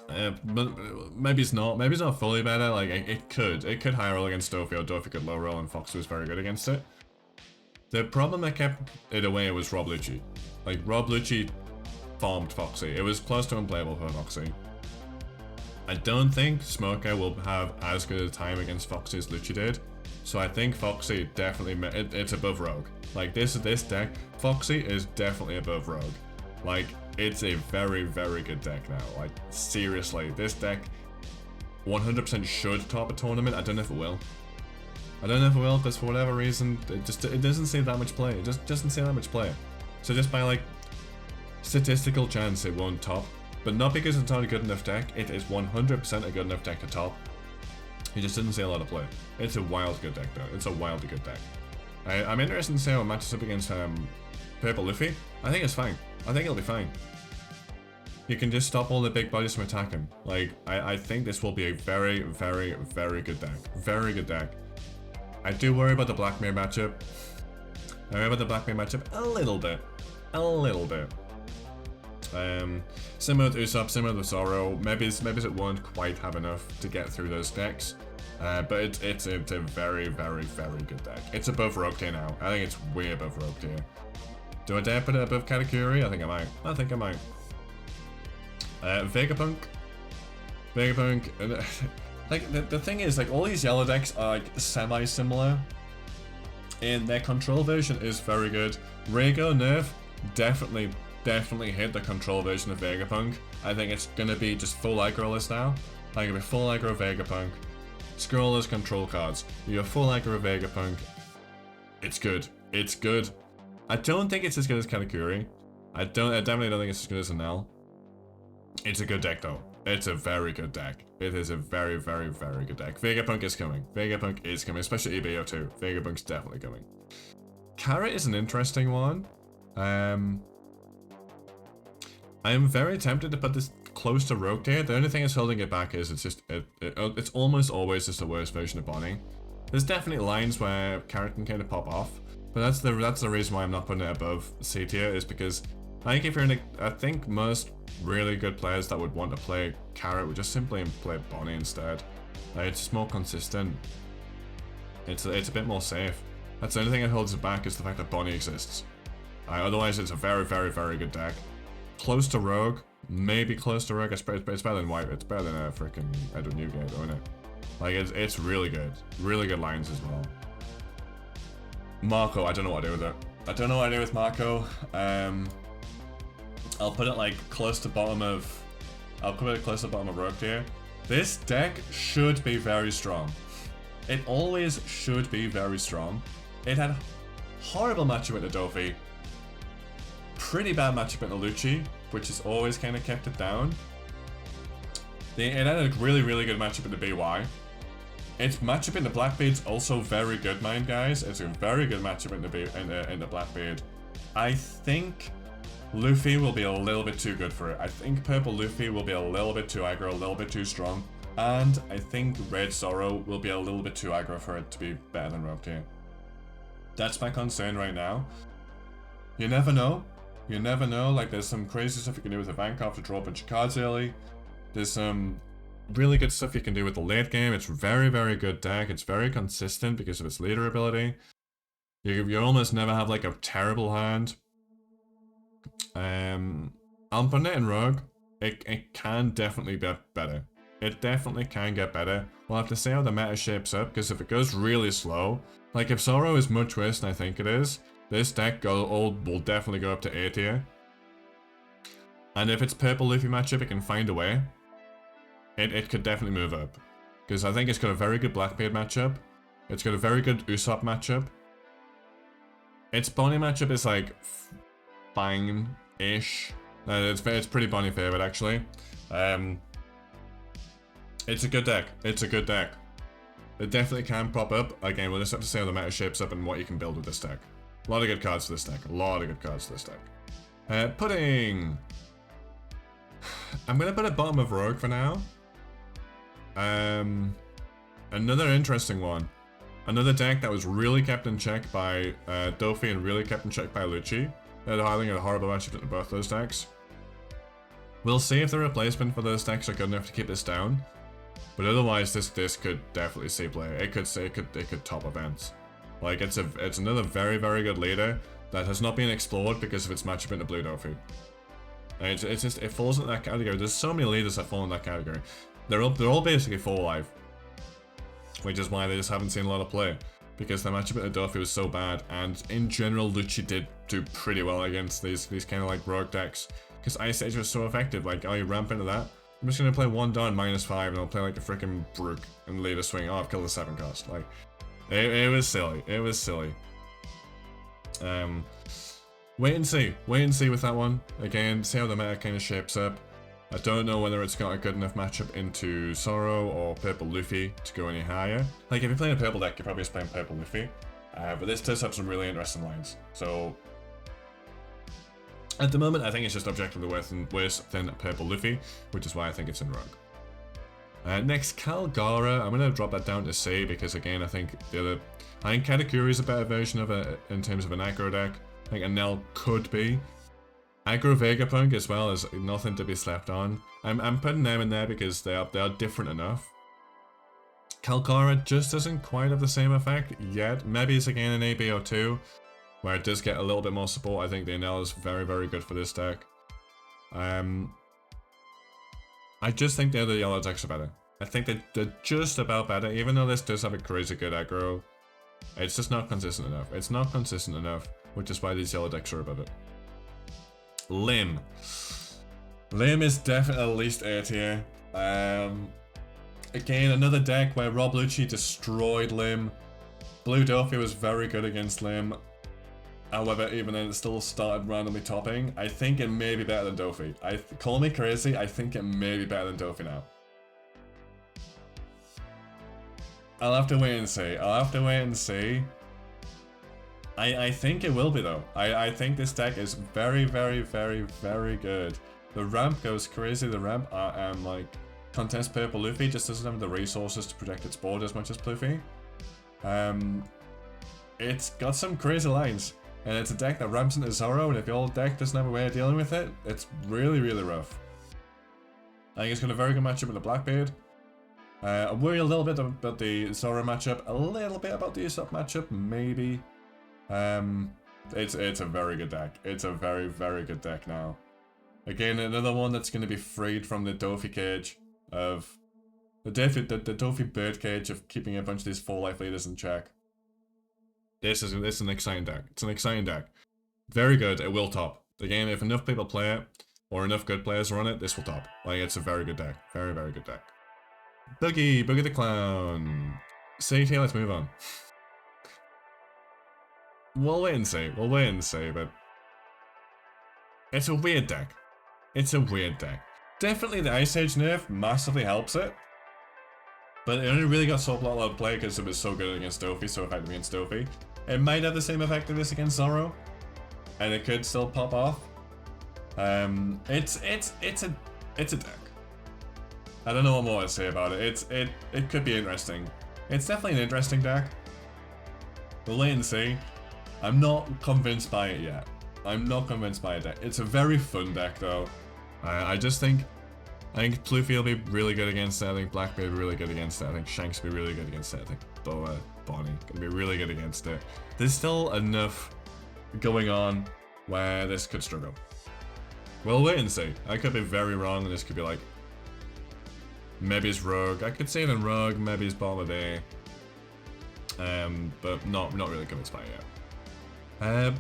But maybe it's not. Maybe it's not fully better. Like, it could high roll against Dofi, or Dofi could low roll, and Foxy was very good against it. The problem that kept it away was Rob Lucci. Like, Rob Lucci farmed Foxy. It was close to unplayable for Foxy. I don't think Smoker will have as good a time against Foxy as Lucci did. So I think Foxy definitely, it's above Rogue. Like this deck, Foxy is definitely above Rogue. Like it's a very, very good deck now. Like seriously, this deck 100% should top a tournament. I don't know if it will. I don't know if it will because for whatever reason, it doesn't see that much play. It just doesn't see that much play. So just by like statistical chance it won't top. But not because it's not a good enough deck, it is 100% a good enough deck to top. He just didn't see a lot of play. It's a wild good deck though, it's a wildly good deck. I'm interested in seeing how it matches up against Purple Luffy. I think it's fine. I think it'll be fine. You can just stop all the big bodies from attacking. Like, I think this will be a very, very, very good deck. Very good deck. I do worry about the Blackmare matchup. I worry about the Blackmare matchup a little bit. A little bit. Similar with Usopp, similar with Zoro, maybe it won't quite have enough to get through those decks, but it's a very, very, very good deck. It's above Rogue tier now. I think it's way above Rogue tier. Do I dare put it above Katakuri? I think I might. Vegapunk. Like the thing is, like all these yellow decks are like semi-similar, and their control version is very good. Rego nerf definitely hit the control version of Vegapunk. I think it's gonna be just full aggroless now. Like it'll be full aggro Vegapunk. Scroll those control cards. You have full aggro Vegapunk. It's good. It's good. I don't think it's as good as Katakuri. I definitely don't think it's as good as Enel. It's a good deck though. It's a very good deck. It is a very, very, very good deck. Vegapunk is coming. Vegapunk is coming, especially EBO too. Vegapunk's definitely coming. Carrot is an interesting one. I am very tempted to put this close to Rogue tier. The only thing that's holding it back is it's almost always just the worst version of Bonnie. There's definitely lines where Carrot can kind of pop off, but that's the reason why I'm not putting it above C tier, is because I think if you're in I think most really good players that would want to play Carrot would just simply play Bonnie instead. It's just more consistent. It's a bit more safe. That's the only thing that holds it back, is the fact that Bonnie exists. Otherwise, it's a very, very, very good deck. Close to Rogue, maybe close to Rogue. It's better than White. It's better than freaking Edward Newgate, isn't it? Like it's really good lines as well. Marco, I don't know what to do with it. I don't know what to do with Marco. I'll put it like close to bottom of. I'll put it close to the bottom of Rogue tier. This deck should be very strong. It always should be very strong. It had Horrible matchup into Dofi. Pretty bad matchup into Lucci, which has always kind of kept it down. It had a really, really good matchup into BY. Its matchup into Blackbeard's also very good, mind guys. It's a very good matchup into Blackbeard. I think Luffy will be a little bit too good for it. I think Purple Luffy will be a little bit too aggro, a little bit too strong. And I think Red Zoro will be a little bit too aggro for it to be better than Rogue Tier. That's my concern right now. You never know. You never know. Like, there's some crazy stuff you can do with the Vankov to draw a bunch of cards early. There's some really good stuff you can do with the late game. It's very, very good deck. It's very consistent because of its leader ability. You almost never have like a terrible hand. I'm putting it in Rogue. It can definitely get better. It definitely can get better. We'll have to see how the meta shapes up, because if it goes really slow, like if Zoro is much worse than I think it is, this deck will definitely go up to A tier. And if it's Purple Luffy matchup, it can find a way. It could definitely move up. Because I think it's got a very good Blackbeard matchup. It's got a very good Usopp matchup. Its Bonnie matchup is like fine-ish. It's pretty Bonnie favorite actually. It's a good deck. It's a good deck. It definitely can pop up. Again, we'll just have to see how the meta shapes up and what you can build with this deck. A lot of good cards for this deck. A lot of good cards for this deck. Pudding! I'm gonna put it bottom of Rogue for now. Another interesting one. Another deck that was really kept in check by Dofi and really kept in check by Lucci. They're highlighting a horrible matchup into both those decks. We'll see if the replacement for those decks are good enough to keep this down. But otherwise, this could definitely see play. It could top events. Like it's another very, very good leader that has not been explored because of its matchup into Blue Dofi. And it falls into that category. There's so many leaders that fall in that category. They're all basically full life, which is why they just haven't seen a lot of play, because the matchup into Dofi was so bad. And in general, Lucci did do pretty well against these kind of like rogue decks, because Ice Age was so effective. Like, oh, you ramp into that. I'm just gonna play one down -5, and I'll play like a freaking Brook and lead a swing. Oh, I've killed the 7 cost. Like, it was silly. It was silly. Wait and see with that one. Again, see how the meta kind of shapes up. I don't know whether it's got a good enough matchup into Zoro or Purple Luffy to go any higher. Like, if you're playing a purple deck, you're probably just playing Purple Luffy. But this does have some really interesting lines. So, at the moment, I think it's just objectively worse than Purple Luffy, which is why I think it's in Rogue. Next, Calgara. I'm going to drop that down to C because, again, I think Katakuri is a better version of it in terms of an aggro deck. I think Anel could be. Aggro Vegapunk as well is nothing to be slept on. I'm putting them in there because they are different enough. Calgara just doesn't quite have the same effect yet. Maybe it's again an ABO2, where it does get a little bit more support. I think the Anel is very, very good for this deck. I just think the other yellow decks are better. I think they're just about better, even though this does have a crazy good aggro. It's just not consistent enough. It's not consistent enough, which is why these yellow decks are above it. Lim. Lim is definitely at least A tier. Again, another deck where Rob Lucci destroyed Lim. Blue Dofi was very good against Lim. However, even then it still started randomly topping. I think it may be better than Dofi. Call me crazy, I think it may be better than Dofi now. I'll have to wait and see. I'll have to wait and see. I think it will be though. I think this deck is very, very, very, very good. The ramp goes crazy. The ramp, like, Contest Purple Luffy just doesn't have the resources to protect its board as much as Luffy. It's got some crazy lines. And it's a deck that ramps into Zoro, and if your deck doesn't have a way of dealing with it, it's really, really rough. I think it's got a very good matchup with the Blackbeard. I worry a little bit about the Zoro matchup, a little bit about the Usopp matchup, maybe. It's a very good deck. It's a very, very good deck now. Again, another one that's going to be freed from the Dofi cage of... The Dofi bird cage of keeping a bunch of these 4-life leaders in check. This is an exciting deck. It's an exciting deck. Very good. It will top. Again, if enough people play it, or enough good players run it, this will top. Like, it's a very good deck. Very, very good deck. Boogie the Clown. C tier, let's move on. we'll wait and see. We'll wait and see, but it's a weird deck. It's a weird deck. Definitely the Ice Age nerf massively helps it, but it only really got so lot of play because it was so good against Dofi, so effective against Dofi. It might have the same effectiveness against Zoro, and it could still pop off. It's a deck. I don't know what more to say about it. It could be interesting. It's definitely an interesting deck. We'll wait and see. I'm not convinced by it yet. I'm not convinced by it. It's a very fun deck though. I think Pluffy will be really good against it. I think Blackbeard will be really good against it. I think Shanks will be really good against it. I think Boa, Bonnie gonna be really good against it. There's still enough going on where this could struggle. We'll wait and see. I could be very wrong and this could be like, maybe it's Rogue. I could see it in Rogue, maybe it's bottom of day. But not really convinced by it yet.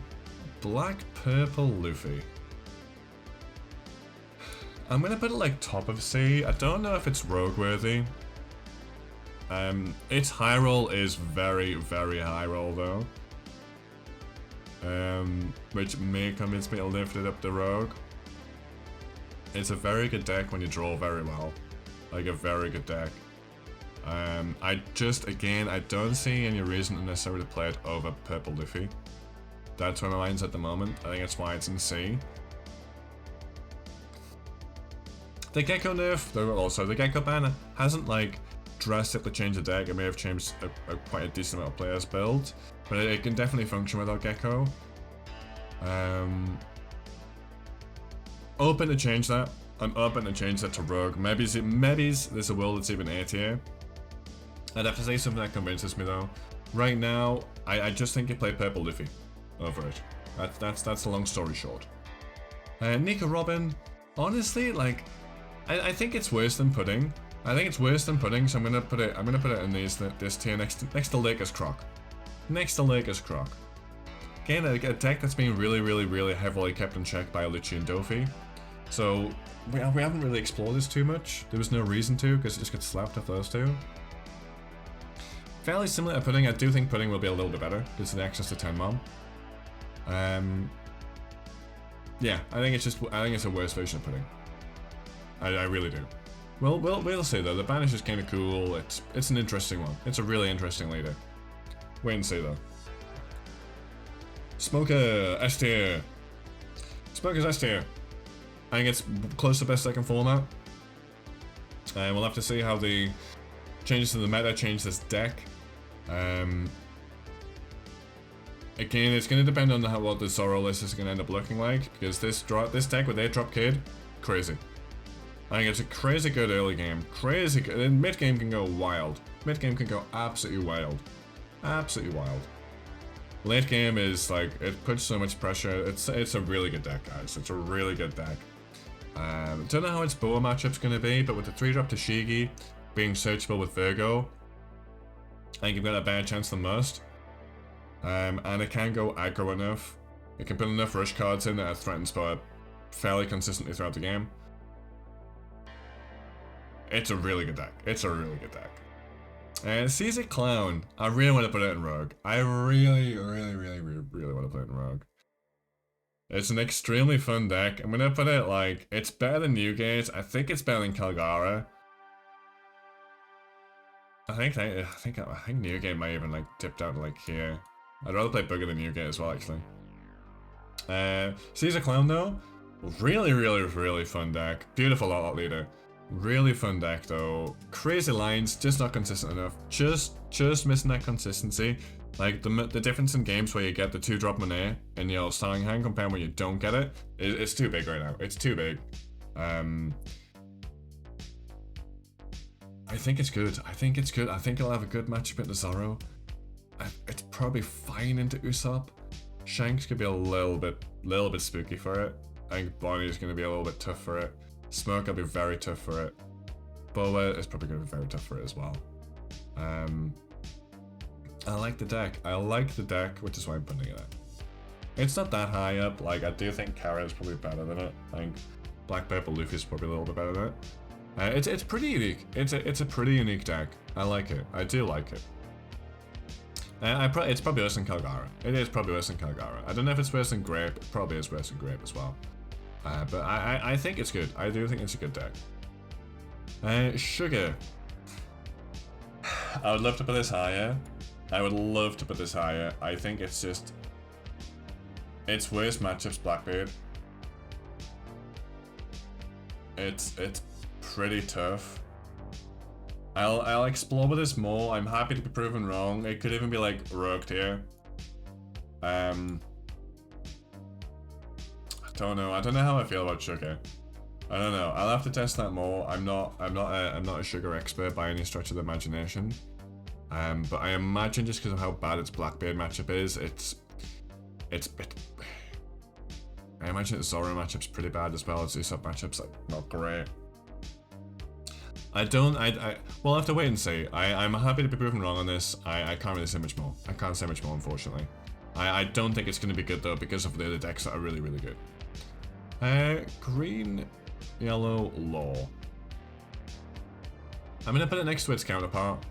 Black Purple Luffy. I'm gonna put it like top of C. I don't know if it's rogue worthy. Its high roll is very, very high roll though. Which may convince me to lift it up to rogue. It's a very good deck when you draw very well. Like a very good deck. I don't see any reason to necessarily play it over Purple Luffy. That's where my mind's at the moment. I think that's why it's in C. The Gecko nerf, though, also the Gecko ban hasn't like drastically changed the deck. It may have changed quite a decent amount of players' builds, but it can definitely function without Gecko. Open to change that. I'm open to change that to Rogue. Maybe there's a world that's even A tier. I'd have to say something that convinces me though. Right now, I just think you play Purple Luffy over it. That's the long story short. Nika Robin, honestly, like, I think it's worse than Pudding. I think it's worse than Pudding, so I'm gonna put it in this tier next to Lakers Croc. Next to Lakers Croc. Again, a deck that's been really heavily kept in check by Lucci and Dofi. So we haven't really explored this too much. There was no reason to, because it just gets slapped off those two. Fairly similar to Pudding. I do think Pudding will be a little bit better because of the access to 10 mom. Yeah, I think it's a worse version of Pudding. I really do. Well, we'll see though. The banish is kind of cool. It's an interesting one. It's a really interesting leader. Wait and see though. Smoker S tier. Smoker's S tier. I think it's close to best second format. We'll have to see how the changes to the meta change this deck. Again, it's going to depend on what the Zoro list is going to end up looking like, because this deck with 8-drop Kid, crazy. I think it's a crazy good early game, crazy good, and mid game can go wild. Mid game can go absolutely wild. Absolutely wild. Late game is like, it puts so much pressure. It's a really good deck, guys. It's a really good deck. Don't know how its Boa matchup's going to be, but with the 3-drop Tashigi being searchable with Virgo, I think you've got a better chance than most. And it can go aggro enough. It can put enough rush cards in that it threatens Boa fairly consistently throughout the game. It's a really good deck. It's a really good deck. Caesar Clown. I really want to put it in Rogue. I really want to put it in Rogue. It's an extremely fun deck. I'm gonna put it like, it's better than Newgate. I think it's better than Calgara. I think Newgate might even like tipped out like here. I'd rather play Booger than Newgate as well, actually. Caesar Clown though, really fun deck. Beautiful lot leader. Really fun deck though. Crazy lines, just not consistent enough. Just missing that consistency. Like the difference in games where you get the 2-drop Monet in your starting hand compared when you don't get it, it's too big right now. It's too big. I think it's good. I think it'll have a good matchup at the Zoro. It's probably fine into Usopp. Shanks could be a little bit spooky for it. I think Bonnie's gonna be a little bit tough for it. Smoke will be very tough for it. Boa is probably gonna be very tough for it as well. I like the deck. Which is why I'm putting it at. It's not that high up. Like, I do think Kara is probably better than it. I think Black Purple Luffy is probably a little bit better than it. It's pretty unique. It's a pretty unique deck. I like it. I do like it. It's probably worse than Kalgara. It is probably worse than Kalgara. I don't know if it's worse than Grape. It probably is worse than Grape as well. But I think it's good. I do think it's a good deck. Sugar. I would love to put this higher. I would love to put this higher. I think it's just... It's worst matchups, Blackbeard. It's pretty tough. I'll explore with this more. I'm happy to be proven wrong. It could even be like Rogue Tier. I don't know. I don't know how I feel about Sugar. I don't know. I'll have to test that more. I'm not a Sugar expert by any stretch of the imagination. But I imagine just because of how bad its Blackbeard matchup is, I imagine its Zoro matchup's pretty bad as well. Its Usopp matchup's like not great. We'll have to wait and see. I'm happy to be proven wrong on this. I can't really say much more. I can't say much more, unfortunately. I don't think it's going to be good though because of the other decks that are really, really good. Green, yellow, law. I'm going to put it next to its counterpart.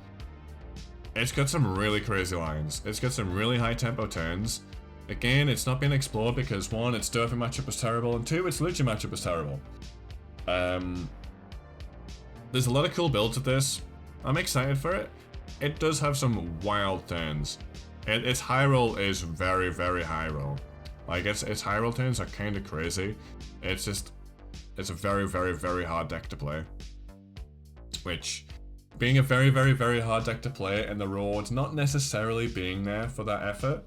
It's got some really crazy lines. It's got some really high tempo turns. Again, it's not being explored because 1, its Durfy matchup was terrible, and 2, its Lucha matchup was terrible. There's a lot of cool builds with this. I'm excited for it. It does have some wild turns. Its high roll is very, very high roll. Like, its high roll turns are kind of crazy. It's a very, very, very hard deck to play. Which, being a very, very, very hard deck to play and the rewards not necessarily being there for that effort,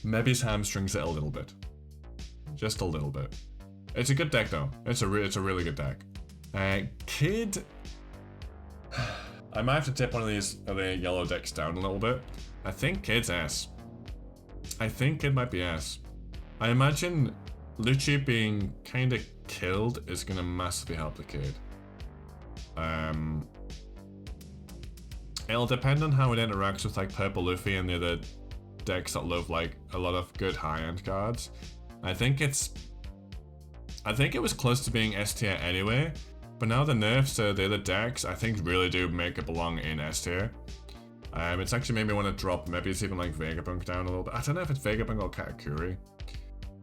maybe hamstrings it a little bit. Just a little bit. It's a good deck though. It's a really good deck. Kid. I might have to tip one of these other yellow decks down a little bit. I think Kid's S. I think Kid might be S. I imagine Lucci being kind of killed is going to massively help the Kid. It'll depend on how it interacts with like Purple Luffy and the other decks that love like a lot of good high-end cards. I think it was close to being S tier anyway, but now the nerfs to the other decks I think really do make it belong in S tier. It's actually made me want to drop, maybe it's even like Vegapunk down a little bit. I don't know if it's Vegapunk or Katakuri.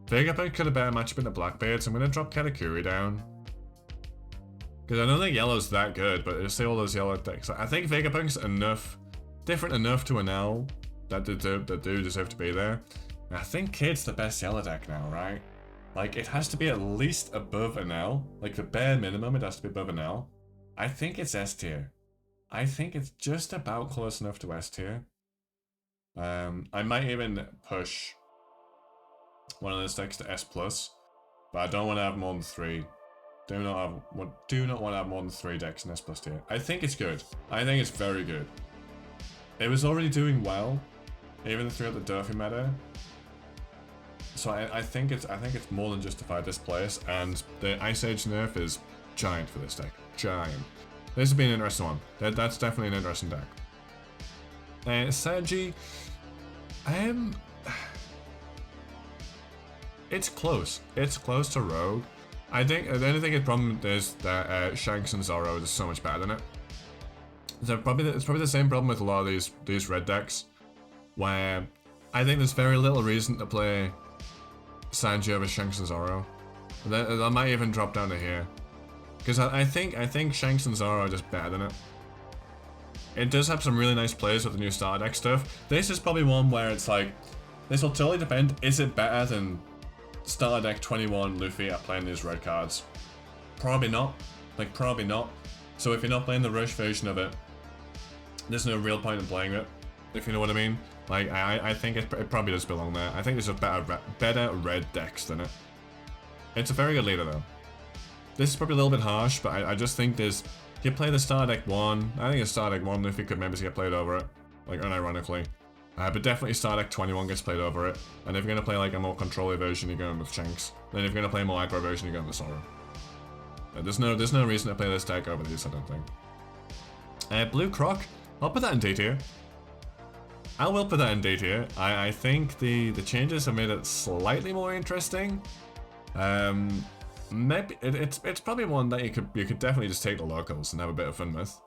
Vegapunk could have better matchup in the Blackbeard, so I'm going to drop Katakuri down. Because I don't think yellow's that good, but just see all those yellow decks. I think Vegapunk's different enough to an L that do deserve to be there. And I think Kid's the best yellow deck now, right? Like, it has to be at least above an L. Like, the bare minimum, it has to be above an L. I think it's S tier. I think it's just about close enough to S tier. I might even push one of those decks to S+, but I don't want to have more than 3. Do not want to have more than 3 decks in S+ tier. I think it's good. I think it's very good. It was already doing well, even throughout the Durfy meta. So I think it's more than justified this place, and the Ice Age nerf is giant for this deck. Giant. This has been an interesting one. That's definitely an interesting deck. Sergi, it's close. It's close to Rogue. I think the only thing the problem is that Shanks and Zoro is so much better than it. So it's probably the same problem with a lot of these red decks, where I think there's very little reason to play Sanji over Shanks and Zoro. That might even drop down to here, because I think Shanks and Zoro are just better than it. It does have some really nice plays with the new starter deck stuff. This is probably one where it's like, this will totally depend. Is it better than starter deck 21 Luffy at playing these red cards? Probably not. Like, probably not. So if you're not playing the Rush version of it, there's no real point in playing it, if you know what I mean. Like, I think it probably does belong there. I think there's better red decks than it. It's a very good leader though. This is probably a little bit harsh, but I just think there's, if you play the starter deck 1, I think a starter deck 1 Luffy could maybe get played over it, like unironically. But definitely starter deck 21 gets played over it. And if you're gonna play like a more controller version, you're going with Shanks. Then if you're gonna play a more aggro version, you're going with Zoro. There's no reason to play this deck over these, I don't think. Blue Croc, I'll put that in D tier. I will put that in D tier. I think the changes have made it slightly more interesting. Maybe it's probably one that you could definitely just take the locals and have a bit of fun with.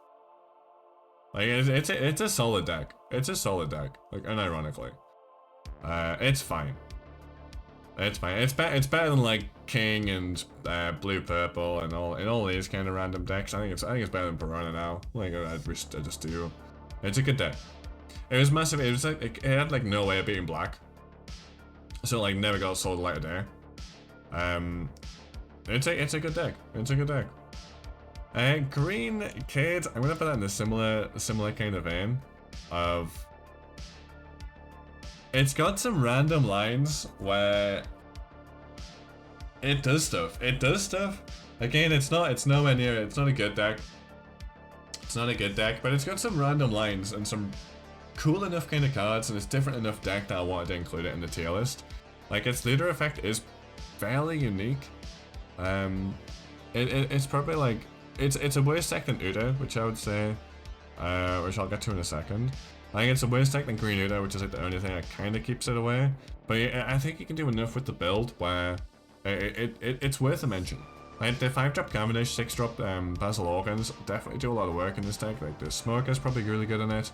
Like, it's a solid deck. It's a solid deck. Like, unironically. It's fine. It's fine. It's better than like King and Blue Purple and all these kind of random decks. I think it's better than Piranha now. Like I just do. It's a good deck. It was massive. It was like it had like no way of beating black. So like never got sold light of day. It's a good deck. It's a good deck. Green Kid, I'm gonna put that in a similar kind of vein of. It's got some random lines where it does stuff. It does stuff. Again, it's nowhere near. It's not a good deck. It's not a good deck, but it's got some random lines and some cool enough kind of cards, and it's different enough deck that I wanted to include it in the tier list. Like its leader effect is fairly unique. It's probably like it's a worse deck than Uda, which I would say, which I'll get to in a second. I think it's a worse deck than Green Uda, which is like the only thing that kind of keeps it away. But I think you can do enough with the build where it's worth a mention. Like the 5-drop Cavendish, 6-drop Basil Organs definitely do a lot of work in this deck. Like the Smoker's probably really good in it.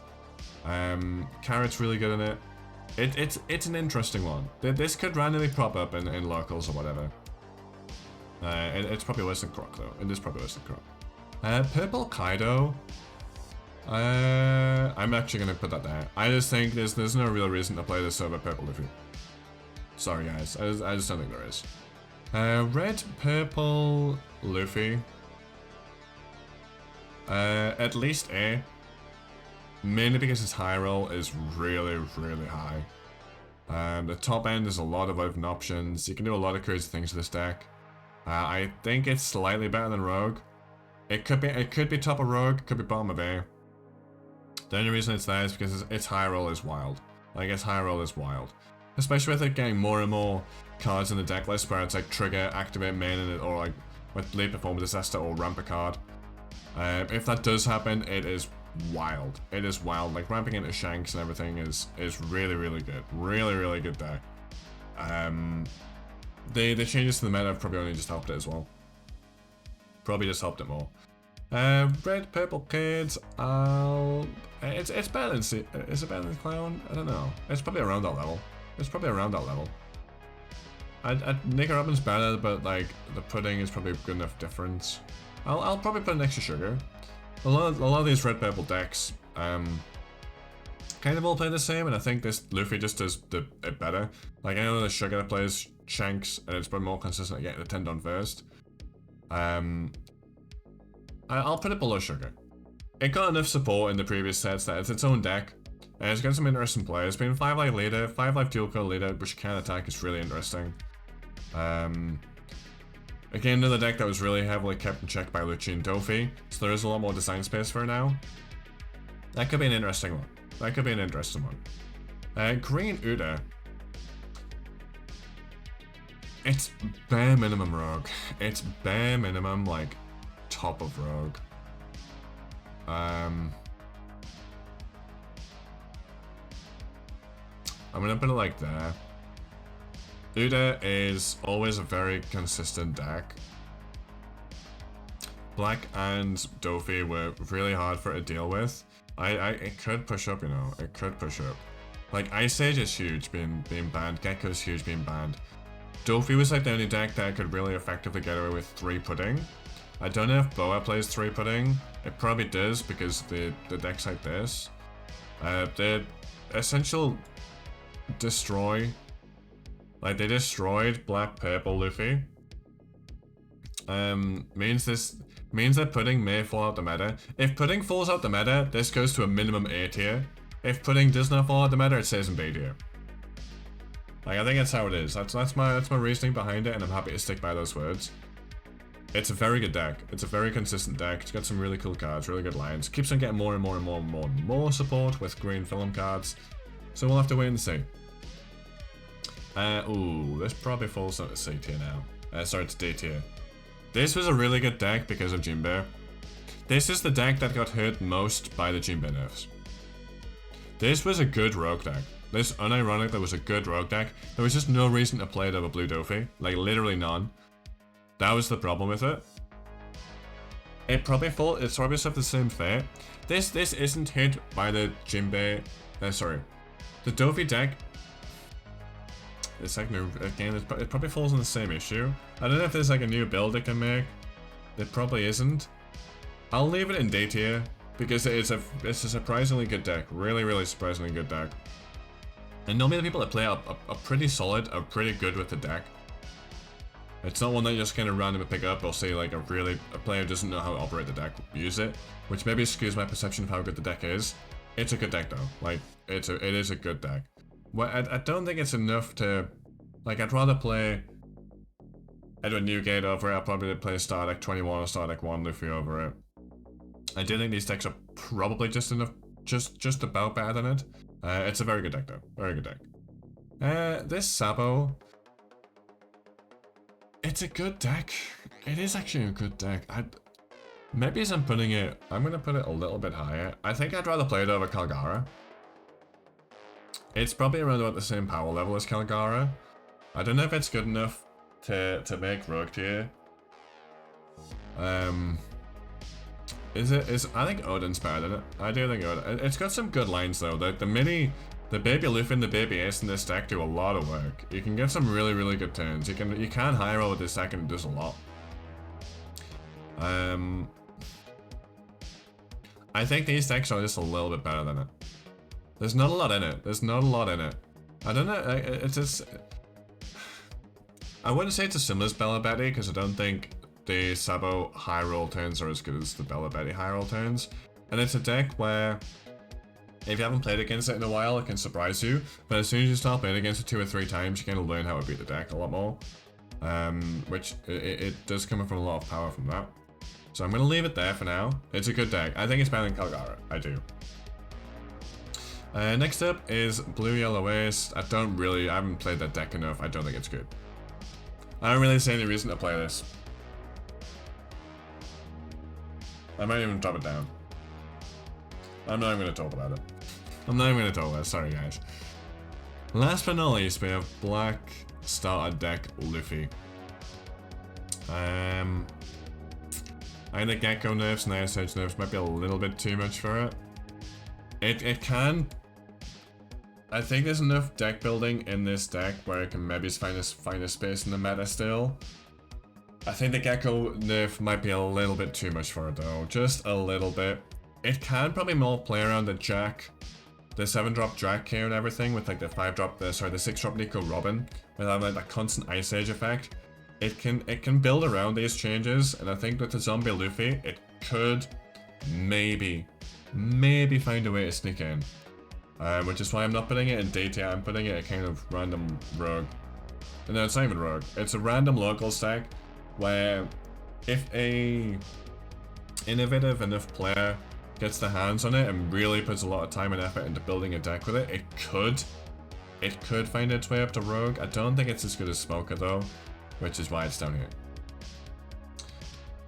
Carrot's really good in it. It's an interesting one. This could randomly prop up in locals or whatever. It's probably worse than Croc though. It is probably worse than Croc. Purple Kaido. I'm actually gonna put that there. I just think there's no real reason to play this over Purple Luffy. Sorry guys, I just don't think there is. Red Purple Luffy. At least A. Mainly because his high roll is really high. The top end is a lot of open options. You can do a lot of crazy things with this deck. I think it's slightly better than Rogue. It could be top of Rogue, could be bottom of A. The only reason it's there is because its high roll is wild. Like, its high roll is wild. Especially with it getting more and more cards in the deck list where it's like trigger, activate main in it, or like with Late Performer Disaster or ramp a card. If that does happen, it is wild. It is wild. Like ramping into Shanks and everything is really good. Really good deck. The changes to the meta have probably only just helped it as well. Probably just helped it more. Red Purple Kids. It's better than is it better than Clown? I don't know. It's probably around that level. Nick Robin's better, but like the pudding is probably a good enough difference. I'll probably put an extra sugar. A lot of these red purple decks kind of all play the same, and I think this Luffy just does it better. Like I know the sugar that plays Shanks, and it's probably more consistent at getting the 10 done first. I'll put it below sugar. It got enough support in the previous sets that it's its own deck. And it's got some interesting players. Being 5-life leader, 5-life dual code leader, which can attack is really interesting. Again, another deck that was really heavily kept in check by Lucci and Dofi, so there is a lot more design space for it now. That could be an interesting one. Green Uda. It's bare minimum Rogue. It's bare minimum, like, top of Rogue. I'm gonna put it like there. Uda is always a very consistent deck. Black and Dofi were really hard for it to deal with. It could push up, you know. It could push up. Like Ice Age is huge being banned. Gecko's huge being banned. Dofi was like the only deck that could really effectively get away with 3 pudding. I don't know if Boa plays 3 pudding. It probably does because the deck's like this. The essential destroy, like they destroyed Black Purple Luffy. Means that pudding may fall out the meta. If pudding falls out the meta, this goes to a minimum A tier. If pudding does not fall out the meta, it stays in B tier. Like I think that's how it is. That's my reasoning behind it, and I'm happy to stick by those words. It's a very good deck. It's a very consistent deck. It's got some really cool cards, really good lines. Keeps on getting more and more support with green film cards. So we'll have to wait and see. Ooh, this probably falls out to C tier now. Sorry, it's D tier. This was a really good deck because of Jinbe. This is the deck that got hurt most by the Jinbe nerfs. This was a good rogue deck. This, unironically, was a good rogue deck. There was just no reason to play it over Blue Dofi. Like, literally none. That was the problem with it. It's probably stuff the same fate. This isn't hit by the Jinbei, sorry. The Dofi deck, it's like no, again, it probably falls on the same issue. I don't know if there's like a new build it can make. It probably isn't. I'll leave it in D tier because it's a surprisingly good deck. Really surprisingly good deck. And normally the people that play are pretty solid, are pretty good with the deck. It's not one that you just kind of randomly pick up or say like a player who doesn't know how to operate the deck use it, which maybe skews my perception of how good the deck is. It's a good deck though. Like it is a good deck. Well, I don't think it's enough to, like, I'd rather play Edward Newgate over it. I'll probably play Star Deck 21 or Star Deck 1 Luffy over it. I do think these decks are probably just enough, just about better than it. It's a very good deck though. Very good deck. This Sabo, it's a good deck. It is actually a good deck. Maybe as I'm gonna put it a little bit higher. I think I'd rather play it over Calgara. It's probably around about the same power level as Calgara. I don't know if it's good enough to make Rogue tier. I think Odin's better than it. I do think Odin. It's got some good lines though. The baby Luffy and the baby Ace in this deck do a lot of work. You can get some really good turns. You can high roll with this deck and it does a lot. I think these decks are just a little bit better than it. There's not a lot in it. I don't know, it's just... I wouldn't say it's as similar as Bella Betty, because I don't think the Sabo high roll turns are as good as the Bella Betty high roll turns. And it's a deck where, if you haven't played against it in a while, it can surprise you. But as soon as you start playing against it 2 or 3 times, you kind of learn how to beat the deck a lot more. Which, it does come from a lot of power from that. So I'm going to leave it there for now. It's a good deck. I think it's better than Calgara. I do. Next up is Blue Yellow Ace. I haven't played that deck enough. I don't think it's good. I don't really see any reason to play this. I might even drop it down. I'm not even going to talk about it. Sorry guys. Last but not least, we have Black Starter Deck Luffy. I think the Gecko nerfs and the Ice Age nerfs might be a little bit too much for it. It can... I think there's enough deck building in this deck where it can maybe find a space in the meta still. I think the Gecko nerf might be a little bit too much for it though, just a little bit. It can probably more play around the Jack, the 7-drop Jack here and everything with like the 6-drop Nico Robin, with like that constant Ice Age effect. It can build around these changes, and I think with the Zombie Luffy, it could maybe find a way to sneak in. Which is why I'm not putting it in D tier, I'm putting it a kind of random rogue. No, it's not even rogue. It's a random local stack where if a innovative enough player gets their hands on it and really puts a lot of time and effort into building a deck with it, it could find its way up to rogue. I don't think it's as good as Smoker though, which is why it's down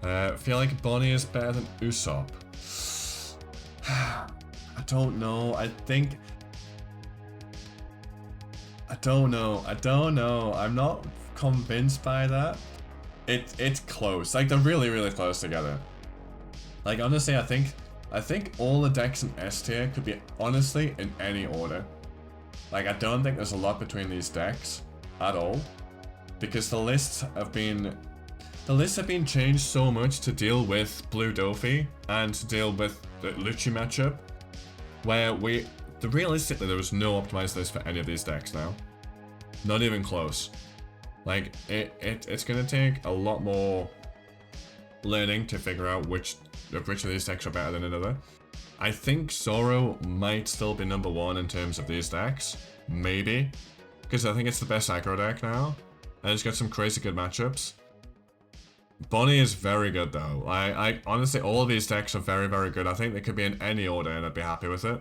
here. Feel like Bonnie is better than Usopp. I don't know. I don't know. I'm not convinced by that. It's close. Like they're really close together. Like honestly, I think all the decks in S tier could be honestly in any order. Like I don't think there's a lot between these decks at all, because the lists have been changed so much to deal with Blue Dofi and to deal with the Lucci matchup, where realistically there was no optimized list for any of these decks now. Not even close. Like it's gonna take a lot more learning to figure out which of these decks are better than another. I think Zoro might still be number 1 in terms of these decks, maybe, because I think it's the best aggro deck now, and it's got some crazy good matchups. Bonnie is very good though. I honestly, all of these decks are very good. I think they could be in any order and I'd be happy with it.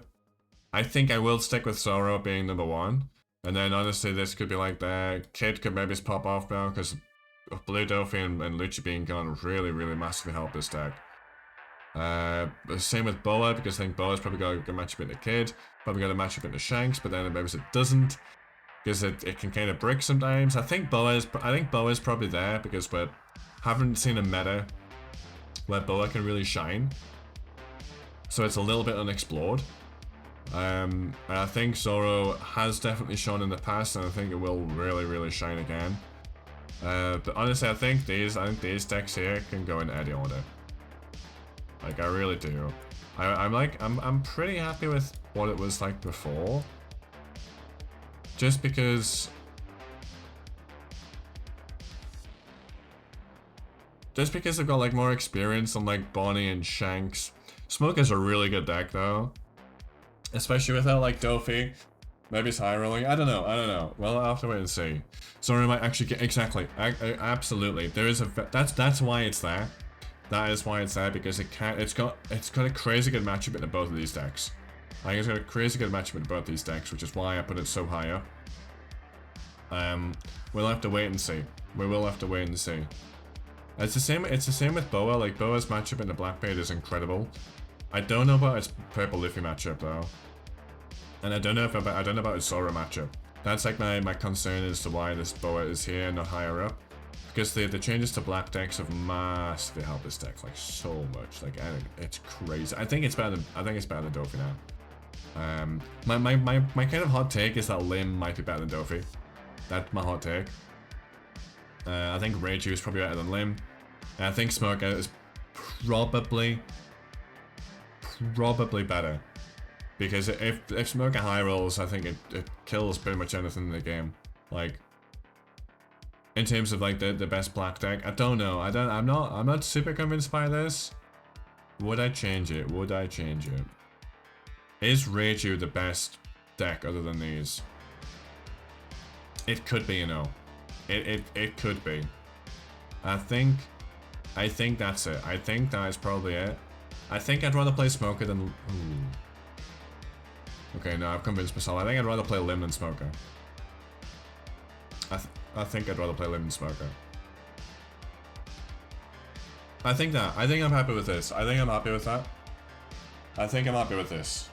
I think I will stick with Zoro being number 1. And then honestly, this could be like the Kid could maybe pop off now because Blue Dofi and Lucci being gone really massively help this deck. Same with Boa, because I think Boa's probably got a good matchup into Kid, probably got a matchup into Shanks, but then maybe it doesn't, because it can kind of brick sometimes. I think Boa's probably there because we haven't seen a meta where Boa can really shine. So it's a little bit unexplored. And I think Zoro has definitely shone in the past, and I think it will really, really shine again. But honestly, I think these decks here can go in any order. Like, I really do. I'm pretty happy with what it was like before. Just because they've got like more experience on like Bonnie and Shanks. Smoke is a really good deck though. Especially without like Dofi. Maybe it's high rolling. I don't know. Well, I'll have to wait and see. Zoro might actually get exactly. Absolutely. There is a that's why it's there. That is why it's there, because it's got a crazy good matchup into both of these decks. I think it's got a crazy good matchup into both these decks, which is why I put it so high up. We'll have to wait and see. We will have to wait and see. It's the same with Boa. Like, Boa's matchup into Blackbeard is incredible. I don't know about its Purple Luffy matchup though. And I don't know about its Zoro matchup. That's like my concern as to why this Boa is here and not higher up. Because the changes to black decks have massively helped this deck like so much. Like, it's crazy. I think it's better than Dofi now. My kind of hot take is that Lim might be better than Dofi. That's my hot take. I think Reiju is probably better than Lim. And I think Smoke is probably better. Because if Smoke high rolls, I think it kills pretty much anything in the game. Like, in terms of like the best black deck, I don't know. I'm not super convinced by this. Would I change it? Is Reiju the best deck other than these? It could be, you know. It could be. I think that's it. I think that is probably it. I think I'd rather play Smoker than... Ooh. Okay, no, I've convinced myself. I think I'd rather play Lim than Smoker. I think I'd rather play Lim than Smoker. I think I'm happy with this. I think I'm happy with that. I think I'm happy with this.